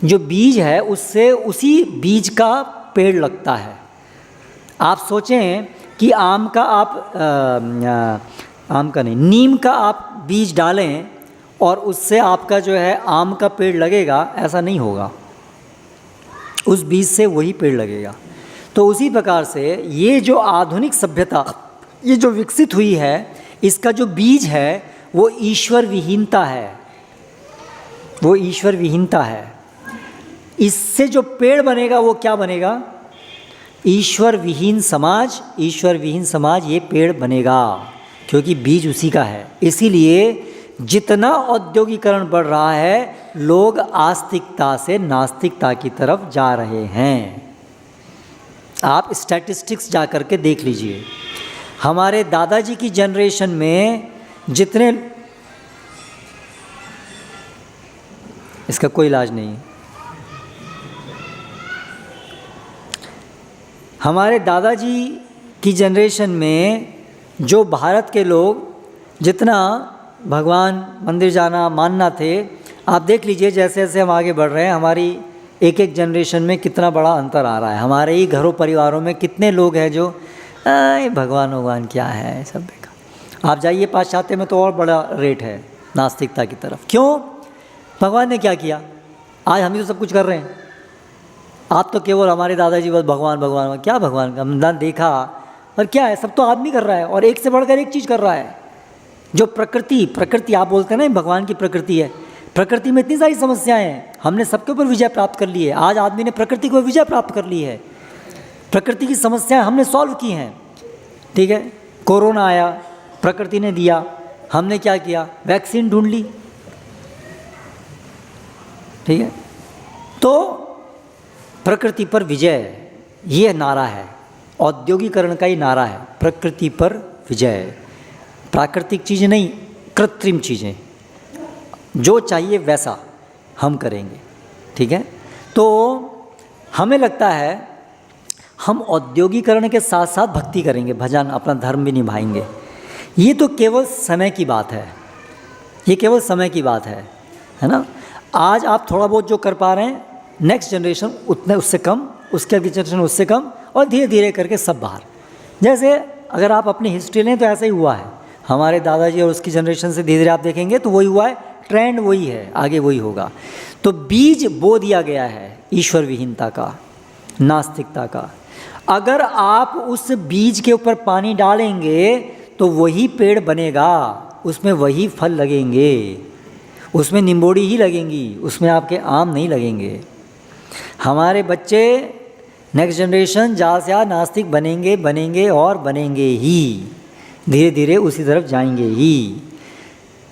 जो बीज है उससे उसी बीज का पेड़ लगता है। आप सोचें कि आम का आप आम का नहीं, नीम का आप बीज डालें और उससे आपका जो है आम का पेड़ लगेगा, ऐसा नहीं होगा, उस बीज से वही पेड़ लगेगा। तो उसी प्रकार से ये जो आधुनिक सभ्यता ये जो विकसित हुई है, इसका जो बीज है वो ईश्वर विहीनता है, वो ईश्वर विहीनता है। इससे जो पेड़ बनेगा वो क्या बनेगा, ईश्वर विहीन समाज, ईश्वर विहीन समाज ये पेड़ बनेगा, क्योंकि बीज उसी का है। इसीलिए जितना औद्योगिकरण बढ़ रहा है, लोग आस्तिकता से नास्तिकता की तरफ जा रहे हैं। आप स्टैटिस्टिक्स जा कर के देख लीजिए, हमारे दादाजी की जनरेशन में जितने, इसका कोई इलाज नहीं, हमारे दादाजी की जनरेशन में जो भारत के लोग जितना भगवान मंदिर जाना मानना थे, आप देख लीजिए जैसे जैसे हम आगे बढ़ रहे हैं, हमारी एक एक जनरेशन में कितना बड़ा अंतर आ रहा है। हमारे ही घरों परिवारों में कितने लोग हैं जो भगवान क्या है, सब बेकार। आप जाइए पाश्चात्य में तो और बड़ा रेट है नास्तिकता की तरफ। क्यों? भगवान ने क्या किया? आज हम ही तो सब कुछ कर रहे हैं। आप तो केवल हमारे दादाजी बस भगवान भगवान, क्या भगवान का हमने देखा, और क्या है, सब तो आदमी कर रहा है, और एक से बढ़कर एक चीज़ कर रहा है। जो प्रकृति आप बोलते हैं ना भगवान की प्रकृति है, प्रकृति में इतनी सारी समस्याएं हैं, हमने सबके ऊपर विजय प्राप्त कर ली है। आज आदमी ने प्रकृति को विजय प्राप्त कर ली है, प्रकृति की समस्याएं हमने सॉल्व की हैं। ठीक है, कोरोना आया, प्रकृति ने दिया, हमने क्या किया, वैक्सीन ढूंढ ली। ठीक है, तो प्रकृति पर विजय, ये नारा है, औद्योगिकरण का ही नारा है, प्रकृति पर विजय। प्राकृतिक चीज़ें नहीं, कृत्रिम चीज़ें, जो चाहिए वैसा हम करेंगे। ठीक है, तो हमें लगता है हम औद्योगिकरण के साथ साथ भक्ति करेंगे, भजन, अपना धर्म भी निभाएंगे। ये तो केवल समय की बात है, ये केवल समय की बात है ना। आज आप थोड़ा बहुत जो कर पा रहे हैं, नेक्स्ट जनरेशन उतने उससे कम, उसके अगली जनरेशन उससे कम, और धीरे धीरे करके सब बाहर। जैसे अगर आप अपनी हिस्ट्री लें तो ऐसा ही हुआ है, हमारे दादाजी और उसकी जनरेशन से धीरे धीरे आप देखेंगे तो वही हुआ है, ट्रेंड वही है, आगे वही होगा। तो बीज बो दिया गया है ईश्वर विहीनता का, नास्तिकता का। अगर आप उस बीज के ऊपर पानी डालेंगे तो वही पेड़ बनेगा, उसमें वही फल लगेंगे, उसमें निम्बोड़ी ही लगेंगी, उसमें आपके आम नहीं लगेंगे। हमारे बच्चे नेक्स्ट जनरेशन ज़्यादा से ज़्यादा नास्तिक बनेंगे और बनेंगे ही, धीरे धीरे उसी तरफ जाएंगे ही,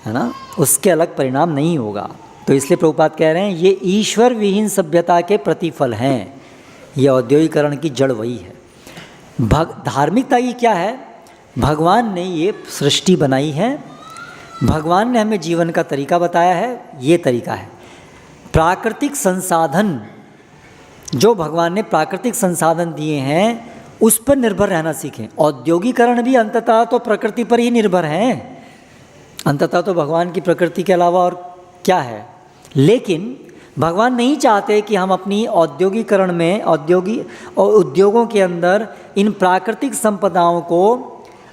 है ना, उसके अलग परिणाम नहीं होगा। तो इसलिए प्रभुपाद कह रहे हैं ये ईश्वर विहीन सभ्यता के प्रतिफल हैं, ये औद्योगिकरण की जड़ वही है। धार्मिकता की क्या है, भगवान ने ये सृष्टि बनाई है, भगवान ने हमें जीवन का तरीका बताया है, ये तरीका है। प्राकृतिक संसाधन, जो भगवान ने प्राकृतिक संसाधन दिए हैं उस पर निर्भर रहना सीखें। औद्योगिकरण भी अंततः तो प्रकृति पर ही निर्भर है, अंततः तो भगवान की प्रकृति के अलावा और क्या है। लेकिन भगवान नहीं चाहते कि हम अपनी औद्योगिकरण में, उद्योगों के अंदर इन प्राकृतिक संपदाओं को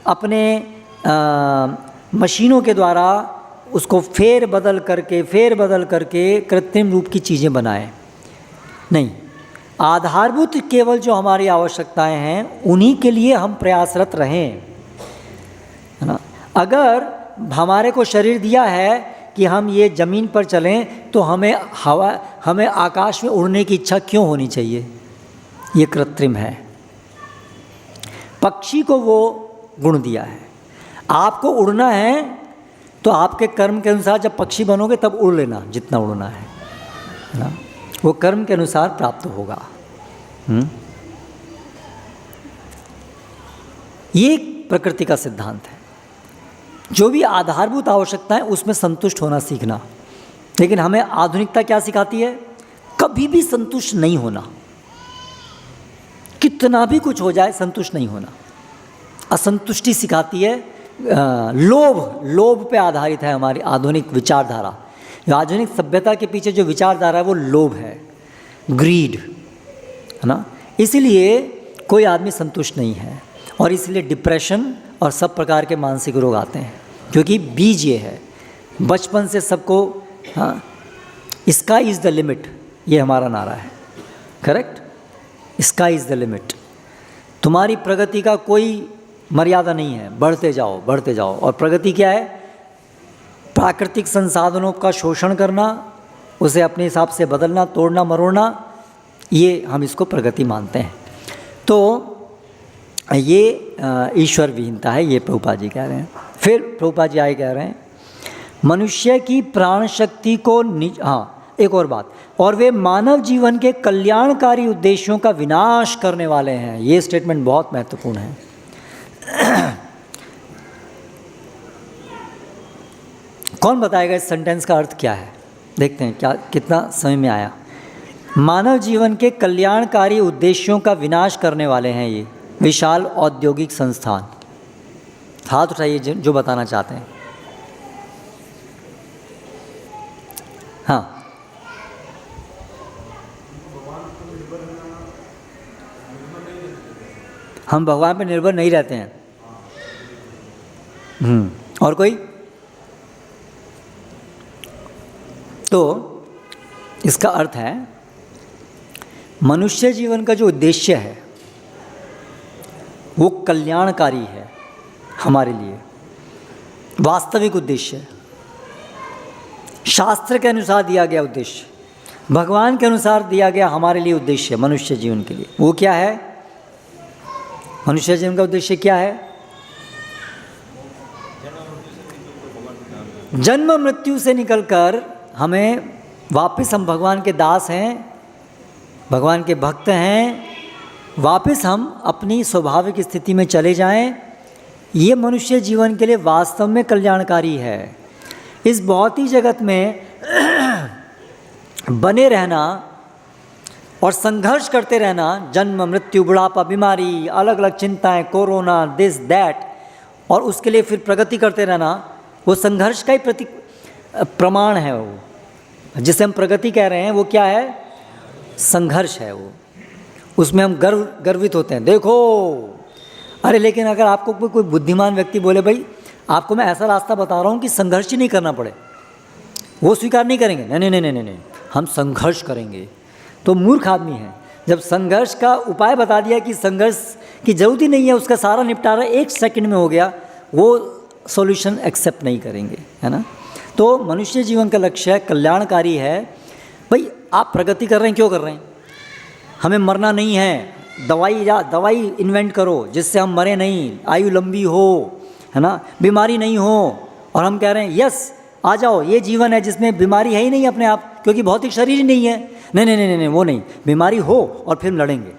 अपने मशीनों के द्वारा उसको फेर बदल करके कृत्रिम रूप की चीज़ें बनाएं। नहीं, आधारभूत केवल जो हमारी आवश्यकताएं हैं उन्हीं के लिए हम प्रयासरत रहें, है ना। अगर हमारे को शरीर दिया है कि हम ये ज़मीन पर चलें तो हमें आकाश में उड़ने की इच्छा क्यों होनी चाहिए, ये कृत्रिम है। पक्षी को वो गुण दिया है, आपको उड़ना है तो आपके कर्म के अनुसार जब पक्षी बनोगे तब उड़ लेना जितना उड़ना है ना, वो कर्म के अनुसार प्राप्त होगा। ये प्रकृति का सिद्धांत है। जो भी आधारभूत आवश्यकता है उसमें संतुष्ट होना सीखना। लेकिन हमें आधुनिकता क्या सिखाती है, कभी भी संतुष्ट नहीं होना, कितना भी कुछ हो जाए संतुष्ट नहीं होना। असंतुष्टि सिखाती है, लोभ पे आधारित है हमारी आधुनिक विचारधारा। आधुनिक सभ्यता के पीछे जो विचारधारा है वो लोभ है, ग्रीड, है ना। इसीलिए कोई आदमी संतुष्ट नहीं है और इसलिए डिप्रेशन और सब प्रकार के मानसिक रोग आते हैं, क्योंकि बीज ये है बचपन से सबको। हाँ, स्काई इज़ द लिमिट, ये हमारा नारा है, correct. Sky is the limit, तुम्हारी प्रगति का कोई मर्यादा नहीं है, बढ़ते जाओ। और प्रगति क्या है, प्राकृतिक संसाधनों का शोषण करना, उसे अपने हिसाब से बदलना, तोड़ना मरोड़ना, ये हम इसको प्रगति मानते हैं। तो ये ईश्वर विहीनता है, ये प्रभुपाद जी कह रहे हैं। फिर प्रभुपाद जी आगे कह रहे हैं मनुष्य की प्राण शक्ति को एक और बात, और वे मानव जीवन के कल्याणकारी उद्देश्यों का विनाश करने वाले हैं। ये स्टेटमेंट बहुत महत्वपूर्ण है। कौन बताएगा इस सेंटेंस का अर्थ क्या है, देखते हैं क्या कितना समझ में आया। मानव जीवन के कल्याणकारी उद्देश्यों का विनाश करने वाले हैं ये विशाल औद्योगिक संस्थान। हाथ उठाइए जो बताना चाहते हैं। हाँ, हम भगवान पर निर्भर नहीं रहते हैं। और कोई? तो इसका अर्थ है मनुष्य जीवन का जो उद्देश्य है वो कल्याणकारी है हमारे लिए। वास्तविक उद्देश्य, शास्त्र के अनुसार दिया गया उद्देश्य, भगवान के अनुसार दिया गया हमारे लिए उद्देश्य मनुष्य जीवन के लिए, वो क्या है? मनुष्य जीवन का उद्देश्य क्या है? जन्म मृत्यु से निकलकर हमें वापस, हम भगवान के दास हैं, भगवान के भक्त हैं, वापस हम अपनी स्वाभाविक स्थिति में चले जाएं। ये मनुष्य जीवन के लिए वास्तव में कल्याणकारी है। इस भौतिक जगत में बने रहना और संघर्ष करते रहना, जन्म मृत्यु बुढ़ापा बीमारी अलग अलग चिंताएं, कोरोना, दिस दैट, और उसके लिए फिर प्रगति करते रहना, वो संघर्ष का ही प्रमाण है। वो जिसे हम प्रगति कह रहे हैं वो क्या है? संघर्ष है। वो उसमें हम गर्वित होते हैं, देखो। अरे लेकिन अगर आपको कोई बुद्धिमान व्यक्ति बोले भाई आपको मैं ऐसा रास्ता बता रहा हूँ कि संघर्ष ही नहीं करना पड़े, वो स्वीकार नहीं करेंगे। नहीं नहीं नहीं नहीं नहीं, हम संघर्ष करेंगे, तो मूर्ख आदमी है। जब संघर्ष का उपाय बता दिया कि संघर्ष की जरूरत ही नहीं है, उसका सारा निपटारा 1 सेकंड में हो गया, वो सॉल्यूशन एक्सेप्ट नहीं करेंगे, है ना। तो मनुष्य जीवन का लक्ष्य कल्याणकारी है। भाई आप प्रगति कर रहे हैं, क्यों कर रहे हैं? हमें मरना नहीं है, दवाई इन्वेंट करो जिससे हम मरे नहीं, आयु लंबी हो, है ना, बीमारी नहीं हो। और हम कह रहे हैं यस आ जाओ, ये जीवन है जिसमें बीमारी है ही नहीं अपने आप, क्योंकि भौतिक शरीर ही नहीं है। नहीं नहीं नहीं नहीं, वो नहीं, बीमारी हो और फिर लड़ेंगे।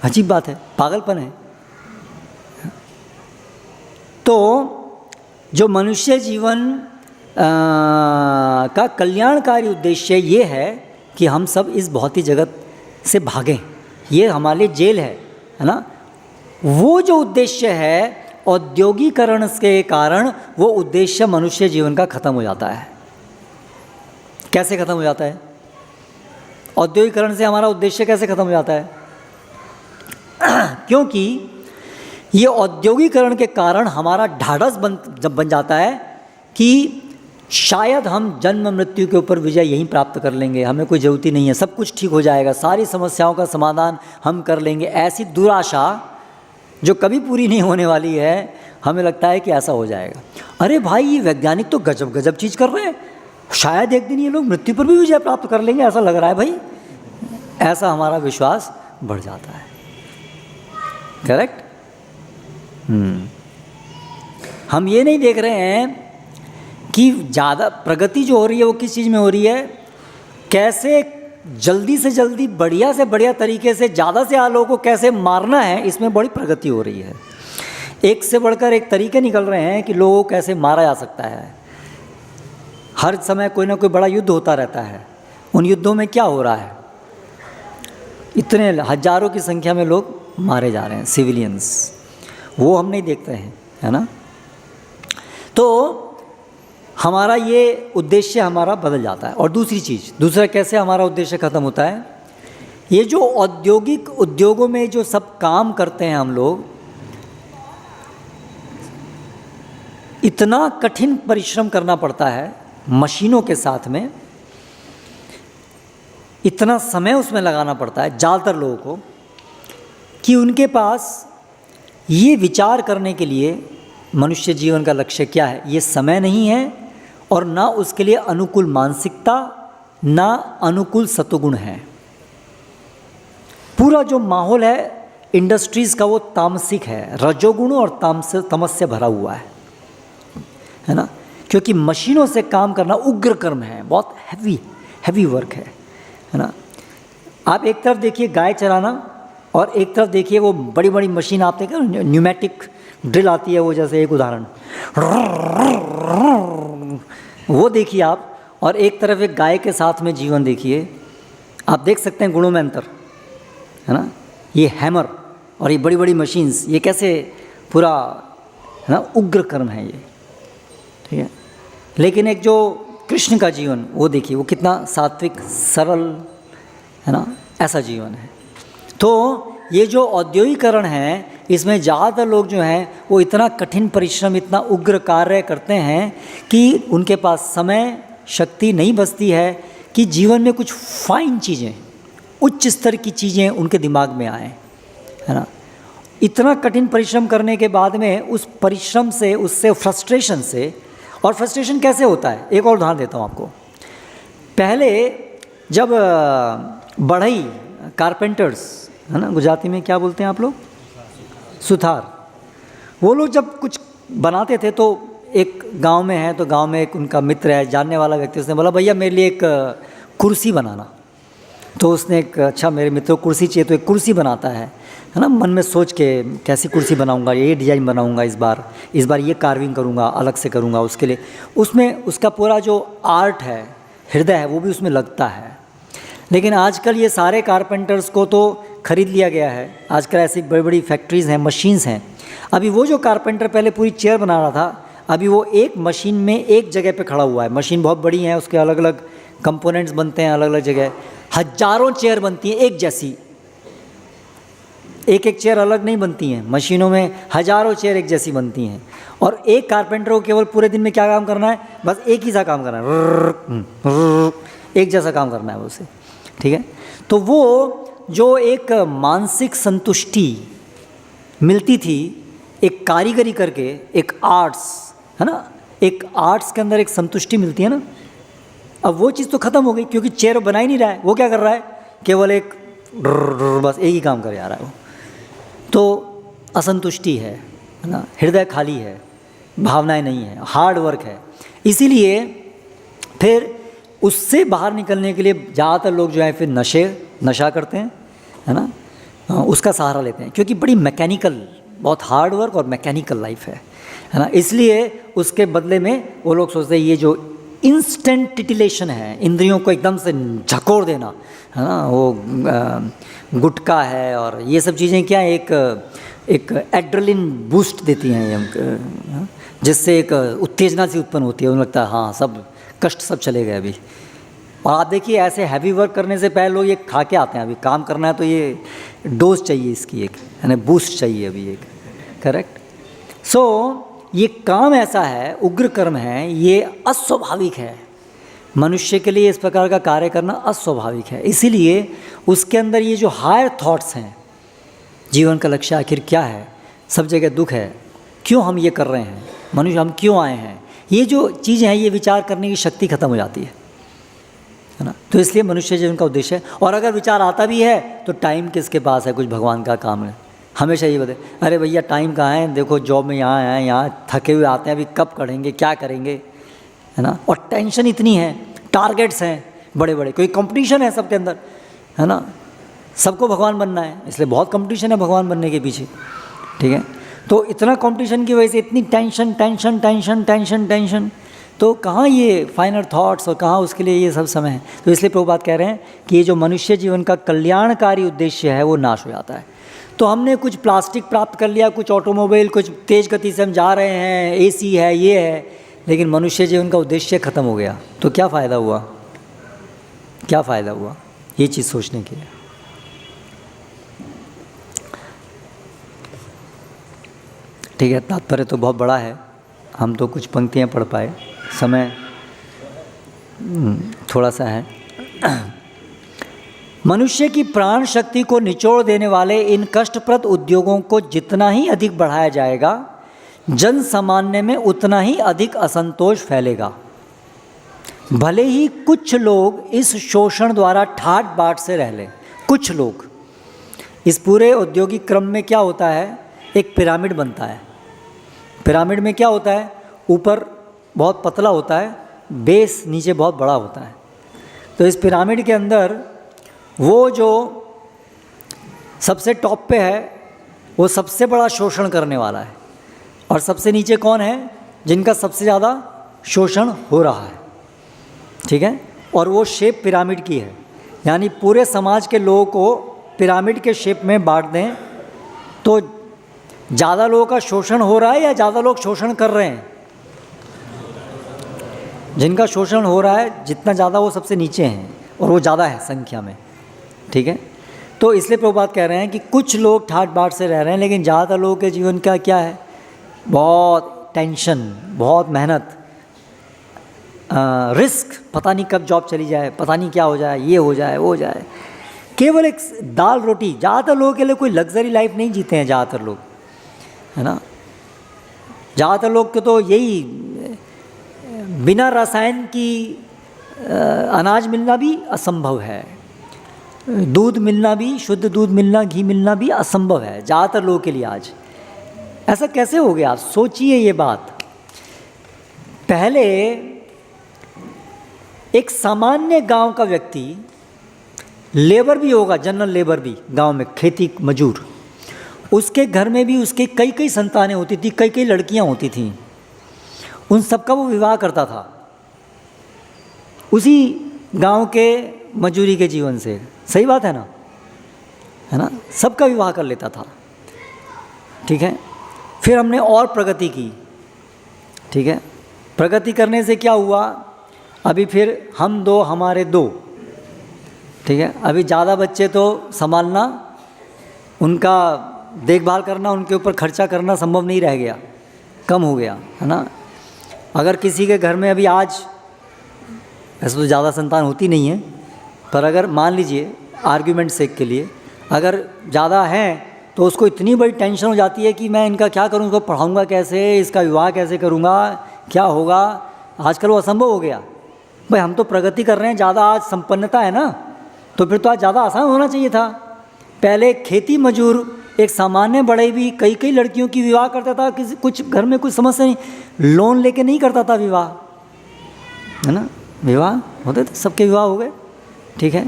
अजीब बात है, पागलपन है। तो जो मनुष्य जीवन का कल्याणकारी उद्देश्य ये है कि हम सब इस भौतिक जगत से भागें, ये हमारे लिए जेल है ना। वो जो उद्देश्य है, औद्योगिकरण के कारण वो उद्देश्य मनुष्य जीवन का खत्म हो जाता है। कैसे खत्म हो जाता है? औद्योगिकरण से हमारा उद्देश्य कैसे खत्म हो जाता है? क्योंकि ये औद्योगिकरण के कारण हमारा ढाढ़स जब बन जाता है कि शायद हम जन्म मृत्यु के ऊपर विजय यहीं प्राप्त कर लेंगे, हमें कोई ज़रूरत ही नहीं है, सब कुछ ठीक हो जाएगा, सारी समस्याओं का समाधान हम कर लेंगे। ऐसी दुराशा जो कभी पूरी नहीं होने वाली है, हमें लगता है कि ऐसा हो जाएगा। अरे भाई ये वैज्ञानिक तो गजब गजब चीज़ कर रहे हैं, शायद एक दिन ये लोग मृत्यु पर भी विजय प्राप्त कर लेंगे, ऐसा लग रहा है भाई। ऐसा हमारा विश्वास बढ़ जाता है। करेक्ट? हम ये नहीं देख रहे हैं कि ज़्यादा प्रगति जो हो रही है वो किस चीज़ में हो रही है, कैसे जल्दी से जल्दी बढ़िया से बढ़िया तरीके से ज़्यादा से ज़्यादा लोगों को कैसे मारना है, इसमें बड़ी प्रगति हो रही है। एक से बढ़कर एक तरीके निकल रहे हैं कि लोगों को कैसे मारा जा सकता है। हर समय कोई ना कोई बड़ा युद्ध होता रहता है। उन युद्धों में क्या हो रहा है? इतने हजारों की संख्या में लोग मारे जा रहे हैं, सिविलियंस, वो हम नहीं देखते हैं, है ना। तो हमारा ये उद्देश्य हमारा बदल जाता है। और दूसरी चीज़, दूसरा कैसे हमारा उद्देश्य ख़त्म होता है? ये जो औद्योगिक उद्योगों में जो सब काम करते हैं हम लोग, इतना कठिन परिश्रम करना पड़ता है मशीनों के साथ में, इतना समय उसमें लगाना पड़ता है ज़्यादातर लोगों को, कि उनके पास ये विचार करने के लिए मनुष्य जीवन का लक्ष्य क्या है, ये समय नहीं है, और ना उसके लिए अनुकूल मानसिकता, ना अनुकूल सत्वगुण है। पूरा जो माहौल है इंडस्ट्रीज़ का वो तामसिक है, रजोगुण और तमस से भरा हुआ है ना। क्योंकि मशीनों से काम करना उग्र कर्म है, बहुत हैवी वर्क है ना। आप एक तरफ देखिए गाय चराना, और एक तरफ देखिए वो बड़ी बड़ी मशीन, आप देखिए न्यूमेटिक ड्रिल आती है, वो जैसे एक उदाहरण वो देखिए आप, और एक तरफ एक गाय के साथ में जीवन देखिए, आप देख सकते हैं गुणों में अंतर, है ना। ये हैमर और ये बड़ी बड़ी मशीन्स, ये कैसे पूरा, है ना, उग्र कर्म है ये, ठीक है। लेकिन एक जो कृष्ण का जीवन, वो देखिए वो कितना सात्विक सरल, है ना, ऐसा जीवन है। तो ये जो औद्योगिकरण है, इसमें ज़्यादातर लोग जो हैं वो इतना कठिन परिश्रम, इतना उग्र कार्य करते हैं कि उनके पास समय शक्ति नहीं बचती है कि जीवन में कुछ फाइन चीज़ें, उच्च स्तर की चीज़ें उनके दिमाग में आएँ, है ना। इतना कठिन परिश्रम करने के बाद में उस परिश्रम से, उससे फ्रस्ट्रेशन से, और फ्रस्ट्रेशन कैसे होता है, एक और उदाहरण देता हूँ आपको। पहले जब बढ़ई कारपेंटर्स, है ना, गुजराती में क्या बोलते हैं आप लोग, सुथार, वो लोग जब कुछ बनाते थे तो एक गांव में है, तो गांव में एक उनका मित्र है, जानने वाला व्यक्ति, उसने बोला भैया मेरे लिए एक कुर्सी बनाना। तो उसने एक, अच्छा मेरे मित्र को कुर्सी चाहिए, तो एक कुर्सी बनाता है ना, मन में सोच के कैसी कुर्सी बनाऊंगा, ये डिज़ाइन बनाऊंगा, इस बार ये कार्विंग करूंगा, अलग से करूंगा उसके लिए। उसमें उसका पूरा जो आर्ट है, हृदय है, वो भी उसमें लगता है। लेकिन आजकल ये सारे कारपेंटर्स को तो खरीद लिया गया है, आजकल ऐसी बड़ी बड़ी फैक्ट्रीज़ हैं, मशीन्स हैं। अभी वो जो कारपेंटर पहले पूरी चेयर बना रहा था, अभी वो एक मशीन में एक जगह पे खड़ा हुआ है। मशीन बहुत बड़ी है, उसके अलग अलग कंपोनेंट्स बनते हैं, अलग अलग जगह हजारों चेयर बनती हैं एक जैसी, एक एक चेयर अलग नहीं बनती हैं, मशीनों में हजारों चेयर एक जैसी बनती हैं। और एक कारपेंटर को केवल पूरे दिन में क्या काम करना है, बस एक ही सा काम करना है, एक जैसा काम करना है उसे, ठीक है। तो वो जो एक मानसिक संतुष्टि मिलती थी एक कारीगरी करके, एक आर्ट्स, है ना, एक आर्ट्स के अंदर एक संतुष्टि मिलती है ना, अब वो चीज़ तो ख़त्म हो गई, क्योंकि चेयर बना ही नहीं रहा है। वो क्या कर रहा है, केवल एक बस एक ही काम कर जा रहा है वो। तो असंतुष्टि है ना, हृदय खाली है, भावनाएं नहीं है, हार्ड वर्क है। इसीलिए फिर उससे बाहर निकलने के लिए ज़्यादातर लोग जो है फिर नशा करते हैं, है ना, उसका सहारा लेते हैं, क्योंकि बड़ी मैकेनिकल, बहुत हार्ड वर्क और मैकेनिकल लाइफ है ना। इसलिए उसके बदले में वो लोग सोचते हैं ये जो इंस्टेंट टिटिलेशन है, इंद्रियों को एकदम से झकोर देना, है ना, वो गुटखा है और ये सब चीज़ें क्या है, एक एड्रेलिन बूस्ट देती हैं, जिससे एक उत्तेजना सी उत्पन्न होती है, उन्हें लगता है हाँ सब कष्ट सब चले गए अभी। और आप देखिए ऐसे हैवी वर्क करने से पहले लोग ये खा के आते हैं, अभी काम करना है तो ये डोज चाहिए इसकी, एक है ना, बूस्ट चाहिए अभी एक, करेक्ट। सो ये काम ऐसा है, उग्र कर्म है, ये अस्वाभाविक है, मनुष्य के लिए इस प्रकार का कार्य करना अस्वाभाविक है। इसीलिए उसके अंदर ये जो हायर थॉट्स हैं, जीवन का लक्ष्य आखिर क्या है, सब जगह दुख है, क्यों हम ये कर रहे हैं, मनुष्य हम क्यों आए हैं, ये जो चीज़ें हैं, ये विचार करने की शक्ति खत्म हो जाती है ना। तो इसलिए मनुष्य जीवन का उद्देश्य है। और अगर विचार आता भी है तो टाइम किसके पास है, कुछ भगवान का काम है, हमेशा ये बताए अरे भैया टाइम कहाँ है, देखो जॉब में यहाँ आए, यहाँ थके हुए आते हैं, अभी कब करेंगे, क्या करेंगे, है ना। और टेंशन इतनी है, टारगेट्स हैं बड़े बड़े, कोई कंपटीशन है सबके अंदर, है ना, सबको भगवान बनना है, इसलिए बहुत कंपटीशन है भगवान बनने के पीछे, ठीक है। तो इतना कंपटीशन की वजह से इतनी tension tension tension tension tension, तो कहाँ ये फाइनल थॉट्स और कहाँ उसके लिए ये सब समय है। तो इसलिए प्रभुपाद कह रहे हैं कि ये जो मनुष्य जीवन का कल्याणकारी उद्देश्य है वो नाश हो जाता है। तो हमने कुछ प्लास्टिक प्राप्त कर लिया, कुछ ऑटोमोबाइल, कुछ तेज़ गति से हम जा रहे हैं, एसी है, ये है, लेकिन मनुष्य जीवन का उद्देश्य खत्म हो गया, तो क्या फ़ायदा हुआ, क्या फ़ायदा हुआ, ये चीज़ सोचने की है। ठीक है, तात्पर्य तो बहुत बड़ा है, हम तो कुछ पंक्तियाँ पढ़ पाए, समय थोड़ा सा है। मनुष्य की प्राण शक्ति को निचोड़ देने वाले इन कष्टप्रद उद्योगों को जितना ही अधिक बढ़ाया जाएगा, जन सामान्य में उतना ही अधिक असंतोष फैलेगा। भले ही कुछ लोग इस शोषण द्वारा ठाट बाट से रह लें, कुछ लोग, इस पूरे औद्योगिक क्रम में क्या होता है, एक पिरामिड बनता है। पिरामिड में क्या होता है, ऊपर बहुत पतला होता है, बेस नीचे बहुत बड़ा होता है। तो इस पिरामिड के अंदर वो जो सबसे टॉप पे है वो सबसे बड़ा शोषण करने वाला है, और सबसे नीचे कौन है, जिनका सबसे ज़्यादा शोषण हो रहा है, ठीक है। और वो शेप पिरामिड की है, यानी पूरे समाज के लोगों को पिरामिड के शेप में बांट दें तो ज़्यादा लोगों का शोषण हो रहा है या ज़्यादा लोग शोषण कर रहे हैं। जिनका शोषण हो रहा है जितना ज़्यादा वो सबसे नीचे हैं और वो ज़्यादा है संख्या में, ठीक है। तो इसलिए प्रभुपाद कह रहे हैं कि कुछ लोग ठाट बाट से रह रहे हैं, लेकिन ज़्यादातर लोगों के जीवन का क्या है, बहुत टेंशन, बहुत मेहनत, रिस्क, पता नहीं कब जॉब चली जाए, पता नहीं क्या हो जाए, ये हो जाए, वो हो जाए, केवल एक दाल रोटी, ज़्यादातर लोगों के लिए कोई लग्जरी लाइफ नहीं जीते हैं ज़्यादातर लोग, है ना। ज़्यादातर लोग के तो यही बिना रसायन की अनाज मिलना भी असंभव है, दूध मिलना भी, शुद्ध दूध मिलना, घी मिलना भी असंभव है ज़्यादातर लोगों के लिए आज। ऐसा कैसे हो गया? आप सोचिए ये बात। पहले एक सामान्य गांव का व्यक्ति, लेबर भी होगा, जनरल लेबर भी गांव में, खेती मजूर, उसके घर में भी उसके कई कई संतानें होती थी, कई कई लड़कियां होती थीं, उन सबका वो विवाह करता था उसी गांव के मजूरी के जीवन से। सही बात है ना, है ना, सबका विवाह कर लेता था। ठीक है, फिर हमने और प्रगति की। ठीक है, प्रगति करने से क्या हुआ, अभी फिर हम दो हमारे दो। ठीक है, अभी ज़्यादा बच्चे तो संभालना, उनका देखभाल करना, उनके ऊपर खर्चा करना संभव नहीं रह गया, कम हो गया, है ना। अगर किसी के घर में अभी आज, ऐसे तो ज़्यादा संतान होती नहीं है, पर अगर मान लीजिए आर्ग्यूमेंट सेक के लिए अगर ज़्यादा हैं तो उसको इतनी बड़ी टेंशन हो जाती है कि मैं इनका क्या करूँ, इसको पढ़ाऊँगा कैसे, इसका विवाह कैसे करूँगा, क्या होगा। आजकल वो असंभव हो गया। भाई हम तो प्रगति कर रहे हैं, ज़्यादा आज संपन्नता है ना, तो फिर तो आज ज़्यादा आसान होना चाहिए था। पहले खेती मजूर एक सामान्य बड़े भी कई कई लड़कियों की विवाह करता था, किसी कुछ घर में कुछ समस्या नहीं, लोन लेके नहीं करता था विवाह, है ना, विवाह होते थे, सबके विवाह हो गए। ठीक है,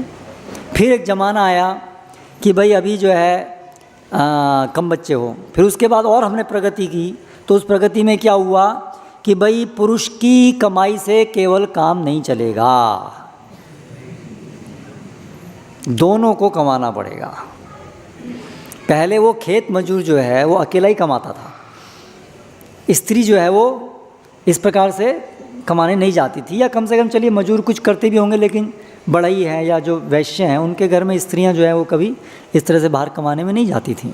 फिर एक ज़माना आया कि भाई अभी जो है कम बच्चे हो। फिर उसके बाद और हमने प्रगति की, तो उस प्रगति में क्या हुआ कि भाई पुरुष की कमाई से केवल काम नहीं चलेगा, दोनों को कमाना पड़ेगा। पहले वो खेत मजूर जो है वो अकेला ही कमाता था, स्त्री जो है वो इस प्रकार से कमाने नहीं जाती थी, या कम से कम चलिए मजूर कुछ करते भी होंगे, लेकिन बढ़ई है या जो वैश्य हैं उनके घर में स्त्रियां जो है वो कभी इस तरह से बाहर कमाने में नहीं जाती थीं।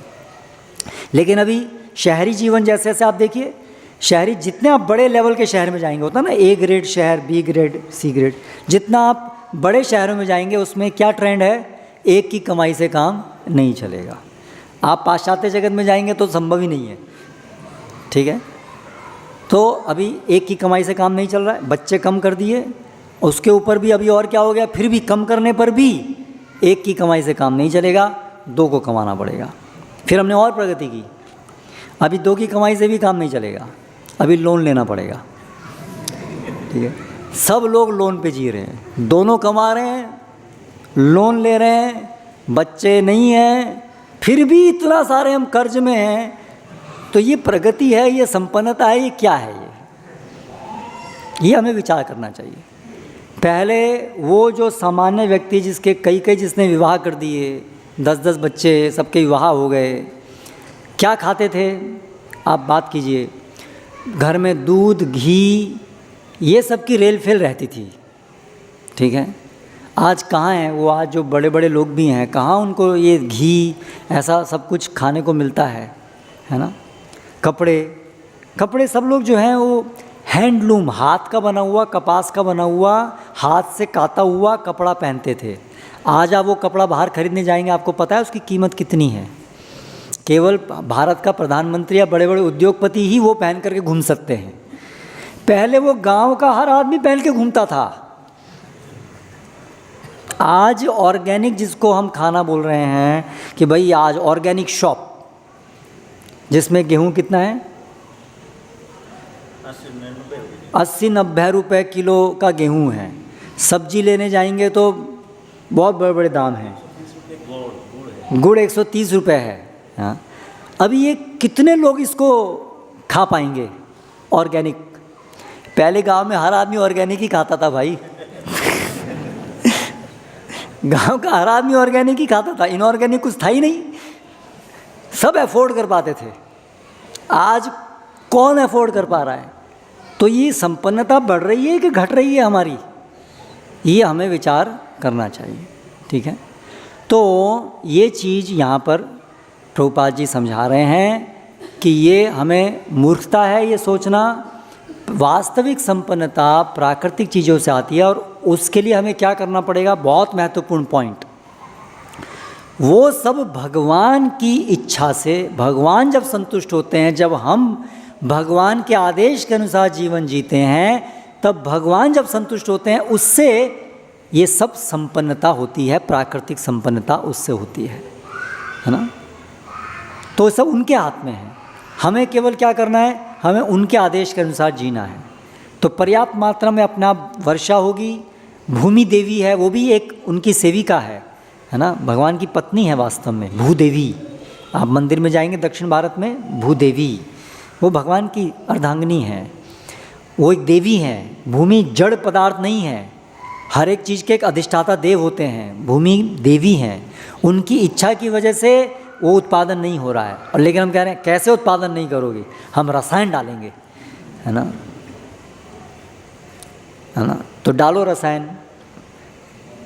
लेकिन अभी शहरी जीवन जैसे जैसे आप देखिए, शहरी जितने आप बड़े लेवल के शहर में जाएंगे, होता है ना ए ग्रेड शहर, बी ग्रेड, सी ग्रेड, जितना आप बड़े शहरों में जाएंगे उसमें क्या ट्रेंड है, एक की कमाई से काम नहीं चलेगा। आप पाश्चात्य जगत में जाएंगे तो संभव ही नहीं है। ठीक है, तो अभी एक की कमाई से काम नहीं चल रहा है, बच्चे कम कर दिए, उसके ऊपर भी अभी और क्या हो गया, फिर भी कम करने पर भी एक की कमाई से काम नहीं चलेगा, दो को कमाना पड़ेगा। फिर हमने और प्रगति की, अभी दो की कमाई से भी काम नहीं चलेगा, अभी लोन लेना पड़ेगा। ठीक है, सब लोग लोन पे जी रहे हैं, दोनों कमा रहे हैं, लोन ले रहे हैं, बच्चे नहीं हैं, फिर भी इतना सारे हम कर्ज में हैं। तो ये प्रगति है, ये संपन्नता है, ये क्या है, ये हमें विचार करना चाहिए। पहले वो जो सामान्य व्यक्ति जिसके कई कई जिसने विवाह कर दिए, 10-10 बच्चे, सबके विवाह हो गए, क्या खाते थे आप बात कीजिए। घर में दूध, घी, ये सब की रेल फेल रहती थी। ठीक है, आज कहाँ हैं वो, आज जो बड़े बड़े लोग भी हैं, कहाँ उनको ये घी ऐसा सब कुछ खाने को मिलता है ना। कपड़े सब लोग जो हैं वो हैंडलूम, हाथ का बना हुआ, कपास का बना हुआ, हाथ से काता हुआ कपड़ा पहनते थे। आज आप वो कपड़ा बाहर खरीदने जाएंगे, आपको पता है उसकी कीमत कितनी है। केवल भारत का प्रधानमंत्री या बड़े बड़े उद्योगपति ही वो पहन करके घूम सकते हैं। पहले वो गांव का हर आदमी पहन के घूमता था। आज ऑर्गेनिक जिसको हम खाना बोल रहे हैं कि भाई आज ऑर्गेनिक शॉप, जिसमें गेहूं कितना है, 80-90 रुपये किलो का गेहूं है। सब्जी लेने जाएंगे तो बहुत बड़े बड़े दाम हैं। गुड़ 130 रुपये है। हाँ, अभी ये कितने लोग इसको खा पाएंगे ऑर्गेनिक। पहले गांव में हर आदमी ऑर्गेनिक ही खाता था भाई। गांव का हर आदमी ऑर्गेनिक ही खाता था, इनऑर्गेनिक कुछ था ही नहीं, सब अफोर्ड कर पाते थे। आज कौन अफोर्ड कर पा रहा है? तो ये संपन्नता बढ़ रही है कि घट रही है हमारी, ये हमें विचार करना चाहिए। ठीक है, तो ये चीज़ यहाँ पर प्रभुपाद जी समझा रहे हैं कि ये हमें मूर्खता है ये सोचना। वास्तविक संपन्नता प्राकृतिक चीज़ों से आती है, और उसके लिए हमें क्या करना पड़ेगा, बहुत महत्वपूर्ण पॉइंट, वो सब भगवान की इच्छा से, भगवान जब संतुष्ट होते हैं, जब हम भगवान के आदेश के अनुसार जीवन जीते हैं, तब भगवान जब संतुष्ट होते हैं, उससे ये सब संपन्नता होती है, प्राकृतिक संपन्नता उससे होती है ना। तो सब उनके हाथ में है, हमें केवल क्या करना है, हमें उनके आदेश के अनुसार जीना है। तो पर्याप्त मात्रा में अपना वर्षा होगी। भूमि देवी है, वो भी एक उनकी सेविका है ना, भगवान की पत्नी है वास्तव में, भूदेवी। आप मंदिर में जाएंगे दक्षिण भारत में, भूदेवी वो भगवान की अर्धांगिनी है, वो एक देवी हैं। भूमि जड़ पदार्थ नहीं है, हर एक चीज़ के एक अधिष्ठाता देव होते हैं, भूमि देवी हैं। उनकी इच्छा की वजह से वो उत्पादन नहीं हो रहा है। और लेकिन हम कह रहे हैं कैसे उत्पादन नहीं करोगे, हम रसायन डालेंगे, है ना, है ना। तो डालो रसायन।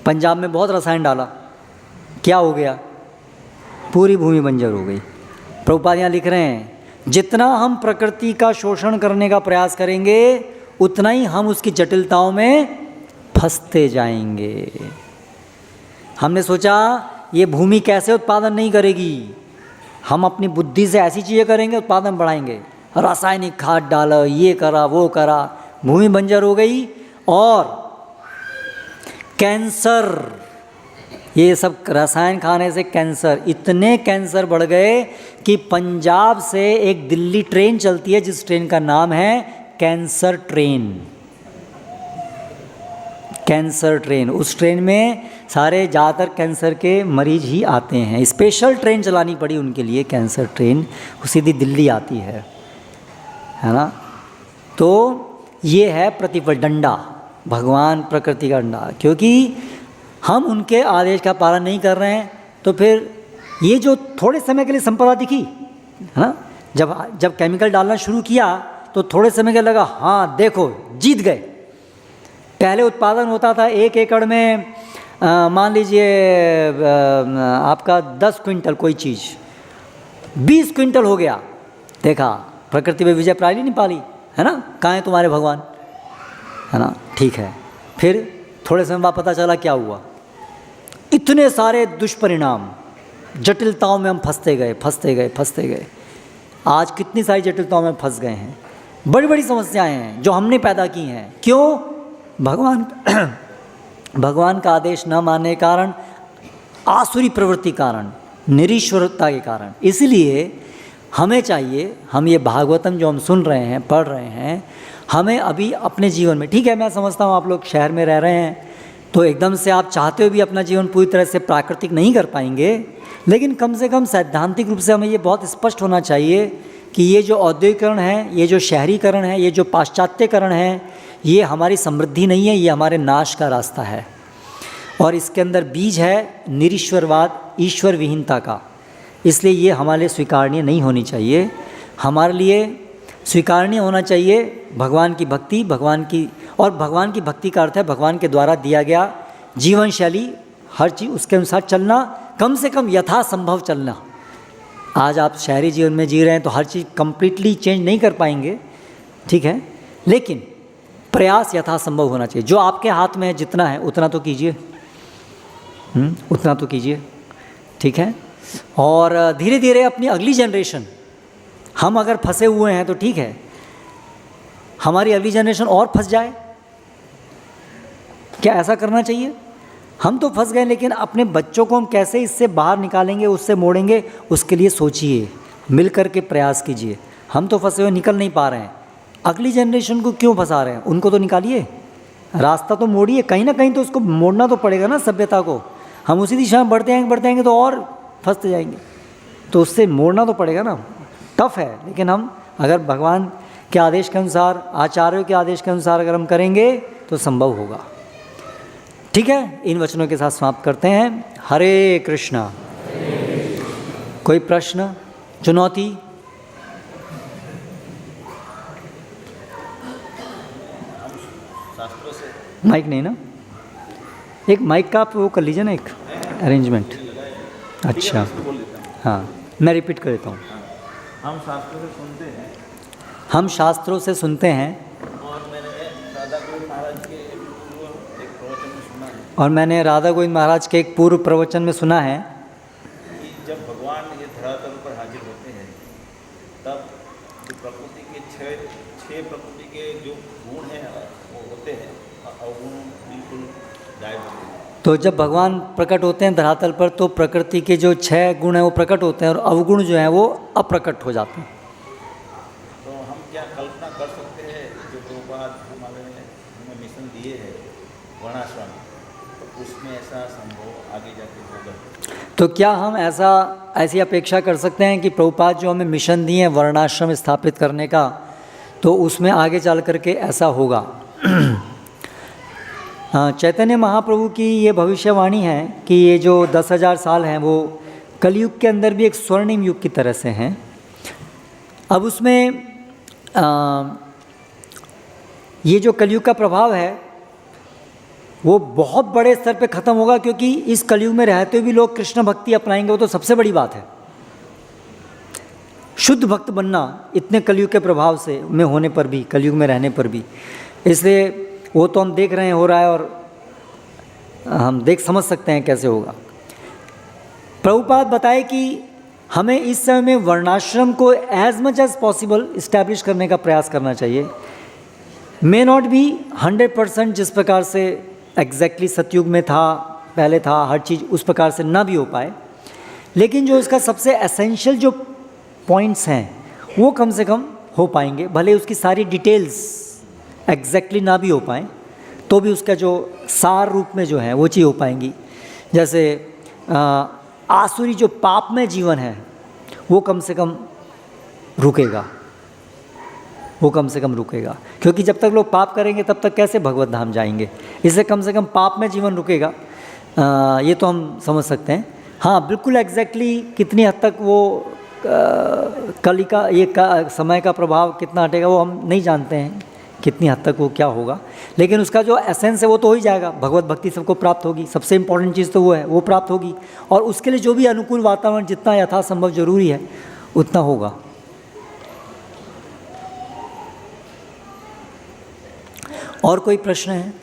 पंजाब में बहुत रसायन डाला, क्या हो गया, पूरी भूमि बंजर हो गई। प्रभुपाद यहाँ लिख रहे हैं, जितना हम प्रकृति का शोषण करने का प्रयास करेंगे, उतना ही हम उसकी जटिलताओं में फंसते जाएंगे। हमने सोचा ये भूमि कैसे उत्पादन नहीं करेगी, हम अपनी बुद्धि से ऐसी चीज़ें करेंगे उत्पादन बढ़ाएंगे, रासायनिक खाद डाला, ये करा वो करा, भूमि बंजर हो गई। और कैंसर, ये सब रसायन खाने से कैंसर, इतने कैंसर बढ़ गए कि पंजाब से एक दिल्ली ट्रेन चलती है, जिस ट्रेन का नाम है कैंसर ट्रेन। कैंसर ट्रेन, उस ट्रेन में सारे ज़्यादातर कैंसर के मरीज ही आते हैं। स्पेशल ट्रेन चलानी पड़ी उनके लिए, कैंसर ट्रेन, वो सीधी दिल्ली आती है ना। तो ये है प्रतिफल, डंडा, भगवान प्रकृति का डंडा। क्योंकि हम उनके आदेश का पालन नहीं कर रहे हैं, तो फिर ये जो थोड़े समय के लिए संपदा दिखी है ना, जब केमिकल डालना शुरू किया तो थोड़े समय के लगा हाँ देखो जीत गए। पहले उत्पादन होता था 1 एकड़ में मान लीजिए आपका 10 क्विंटल कोई चीज़, 20 क्विंटल हो गया, देखा प्रकृति में विजय प्राप्ति नहीं पाली, है ना, कहाँ है तुम्हारे भगवान, है ना। ठीक है, फिर थोड़े समय बाद पता चला क्या हुआ, इतने सारे दुष्परिणाम, जटिलताओं में हम फंसते गए। आज कितनी सारी जटिलताओं में फंस गए हैं, बड़ी बड़ी समस्याएं हैं जो हमने पैदा की हैं। क्यों? भगवान का आदेश न मानने के कारण, आसुरी प्रवृत्ति कारण, निरीश्वरता के कारण। इसलिए हमें चाहिए, हम ये भागवतम जो हम सुन रहे हैं, पढ़ रहे हैं, हमें अभी अपने जीवन में, ठीक है मैं समझता हूँ आप लोग शहर में रह रहे हैं तो एकदम से आप चाहते हो भी अपना जीवन पूरी तरह से प्राकृतिक नहीं कर पाएंगे, लेकिन कम से कम सैद्धांतिक रूप से हमें ये बहुत स्पष्ट होना चाहिए कि ये जो औद्योगिकरण है, ये जो शहरीकरण है, ये जो पाश्चात्यकरण है, ये हमारी समृद्धि नहीं है, ये हमारे नाश का रास्ता है। और इसके अंदर बीज है निरीश्वरवाद, ईश्वर विहीनता का। इसलिए ये हमारे लिए स्वीकार्य नहीं होनी चाहिए। हमारे लिए स्वीकार्य होना चाहिए भगवान की भक्ति, भगवान की भक्ति का अर्थ है भगवान के द्वारा दिया गया जीवन शैली, हर चीज़ उसके अनुसार चलना, कम से कम यथासंभव चलना। आज आप शहरी जीवन में जी रहे हैं तो हर चीज़ कंप्लीटली चेंज नहीं कर पाएंगे, ठीक है, लेकिन प्रयास यथासंभव होना चाहिए। जो आपके हाथ में है जितना है उतना तो कीजिए, उतना तो कीजिए, ठीक है। और धीरे धीरे अपनी अगली जनरेशन, हम अगर फंसे हुए हैं तो ठीक है, हमारी अगली जनरेशन और फंस जाए, क्या ऐसा करना चाहिए? हम तो फंस गए, लेकिन अपने बच्चों को हम कैसे इससे बाहर निकालेंगे, उससे मोड़ेंगे, उसके लिए सोचिए, मिल कर के प्रयास कीजिए। हम तो फंसे हुए निकल नहीं पा रहे हैं, अगली जनरेशन को क्यों फंसा रहे हैं? उनको तो निकालिए, रास्ता तो मोड़िए, कहीं ना कहीं तो उसको मोड़ना तो पड़ेगा ना सभ्यता को। हम उसी दिशा में बढ़ते आएंगे तो और फंसते जाएंगे, तो उससे मोड़ना तो पड़ेगा ना। टफ है, लेकिन हम अगर भगवान के आदेश के अनुसार, आचार्यों के आदेश के अनुसार अगर हम करेंगे तो संभव होगा। ठीक है, इन वचनों के साथ समाप्त करते हैं। हरे कृष्णा। कोई प्रश्न, चुनौती? माइक नहीं ना, एक माइक का आप वो कर लीजिए ना, एक अरेंजमेंट। अच्छा, हाँ मैं रिपीट कर देता हूँ। हम शास्त्रों से सुनते हैं, हम शास्त्रों से सुनते हैं, और मैंने राधा गोविंद महाराज के एक पूर्व प्रवचन में सुना है, ये प्रकृति के जो गुण हैं वो होते हैं, अवगुण बिल्कुल गायब होते हैं। तो जब भगवान प्रकट होते हैं धरातल पर तो प्रकृति के जो 6 गुण हैं वो प्रकट होते हैं और अवगुण जो हैं वो अप्रकट हो जाते हैं। तो हम क्या कल्पना कर सकते हैं जो प्रभुपाद हमें मिशन दिए हैं वर्णाश्रम, तो उसमें ऐसा संभव आगे जाके होगा? तो क्या हम ऐसी अपेक्षा कर सकते हैं कि प्रभुपाद जो हमें मिशन दिए हैं वर्णाश्रम स्थापित करने का, तो उसमें आगे चल करके ऐसा होगा? चैतन्य महाप्रभु की ये भविष्यवाणी है कि ये जो 10,000 साल हैं वो कलयुग के अंदर भी एक स्वर्णिम युग की तरह से हैं। अब उसमें ये जो कलयुग का प्रभाव है वो बहुत बड़े स्तर पे ख़त्म होगा, क्योंकि इस कलयुग में रहते हुए भी लोग कृष्ण भक्ति अपनाएंगे, वो तो सबसे बड़ी बात है। शुद्ध भक्त बनना इतने कलयुग के प्रभाव से में होने पर भी, कलयुग में रहने पर भी, इसलिए वो तो हम देख रहे हैं हो रहा है और हम समझ सकते हैं कैसे होगा। प्रभुपाद बताए कि हमें इस समय में वर्णाश्रम को as much as possible establish करने का प्रयास करना चाहिए। मे नॉट बी 100% जिस प्रकार से एग्जैक्टली सतयुग में था, पहले था, हर चीज़ उस प्रकार से ना भी हो पाए, लेकिन जो इसका सबसे एसेंशियल जो पॉइंट्स हैं वो कम से कम हो पाएंगे। भले उसकी सारी डिटेल्स एग्जैक्टली ना भी हो पाएँ तो भी उसका जो सार रूप में जो है वो चीज़ हो पाएंगी। जैसे आसुरी जो पाप में जीवन है वो कम से कम रुकेगा, वो कम से कम रुकेगा, क्योंकि जब तक लोग पाप करेंगे तब तक कैसे भगवत धाम जाएंगे। इससे कम से कम पाप में जीवन रुकेगा, ये तो हम समझ सकते हैं। हाँ, बिल्कुल एग्जैक्टली कितनी हद तक वो कली का समय का प्रभाव कितना हटेगा वो हम नहीं जानते हैं, कितनी हद तक वो क्या होगा, लेकिन उसका जो एसेंस है वो तो हो ही जाएगा। भगवत भक्ति सबको प्राप्त होगी, सबसे इम्पोर्टेंट चीज़ तो वो है, वो प्राप्त होगी। और उसके लिए जो भी अनुकूल वातावरण जितना यथासंभव जरूरी है उतना होगा। और कोई प्रश्न है?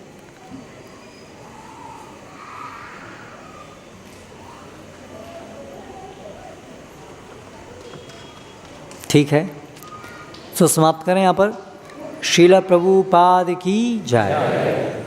ठीक है, तो समाप्त करें यहाँ पर। श्रील प्रभुपाद की जय।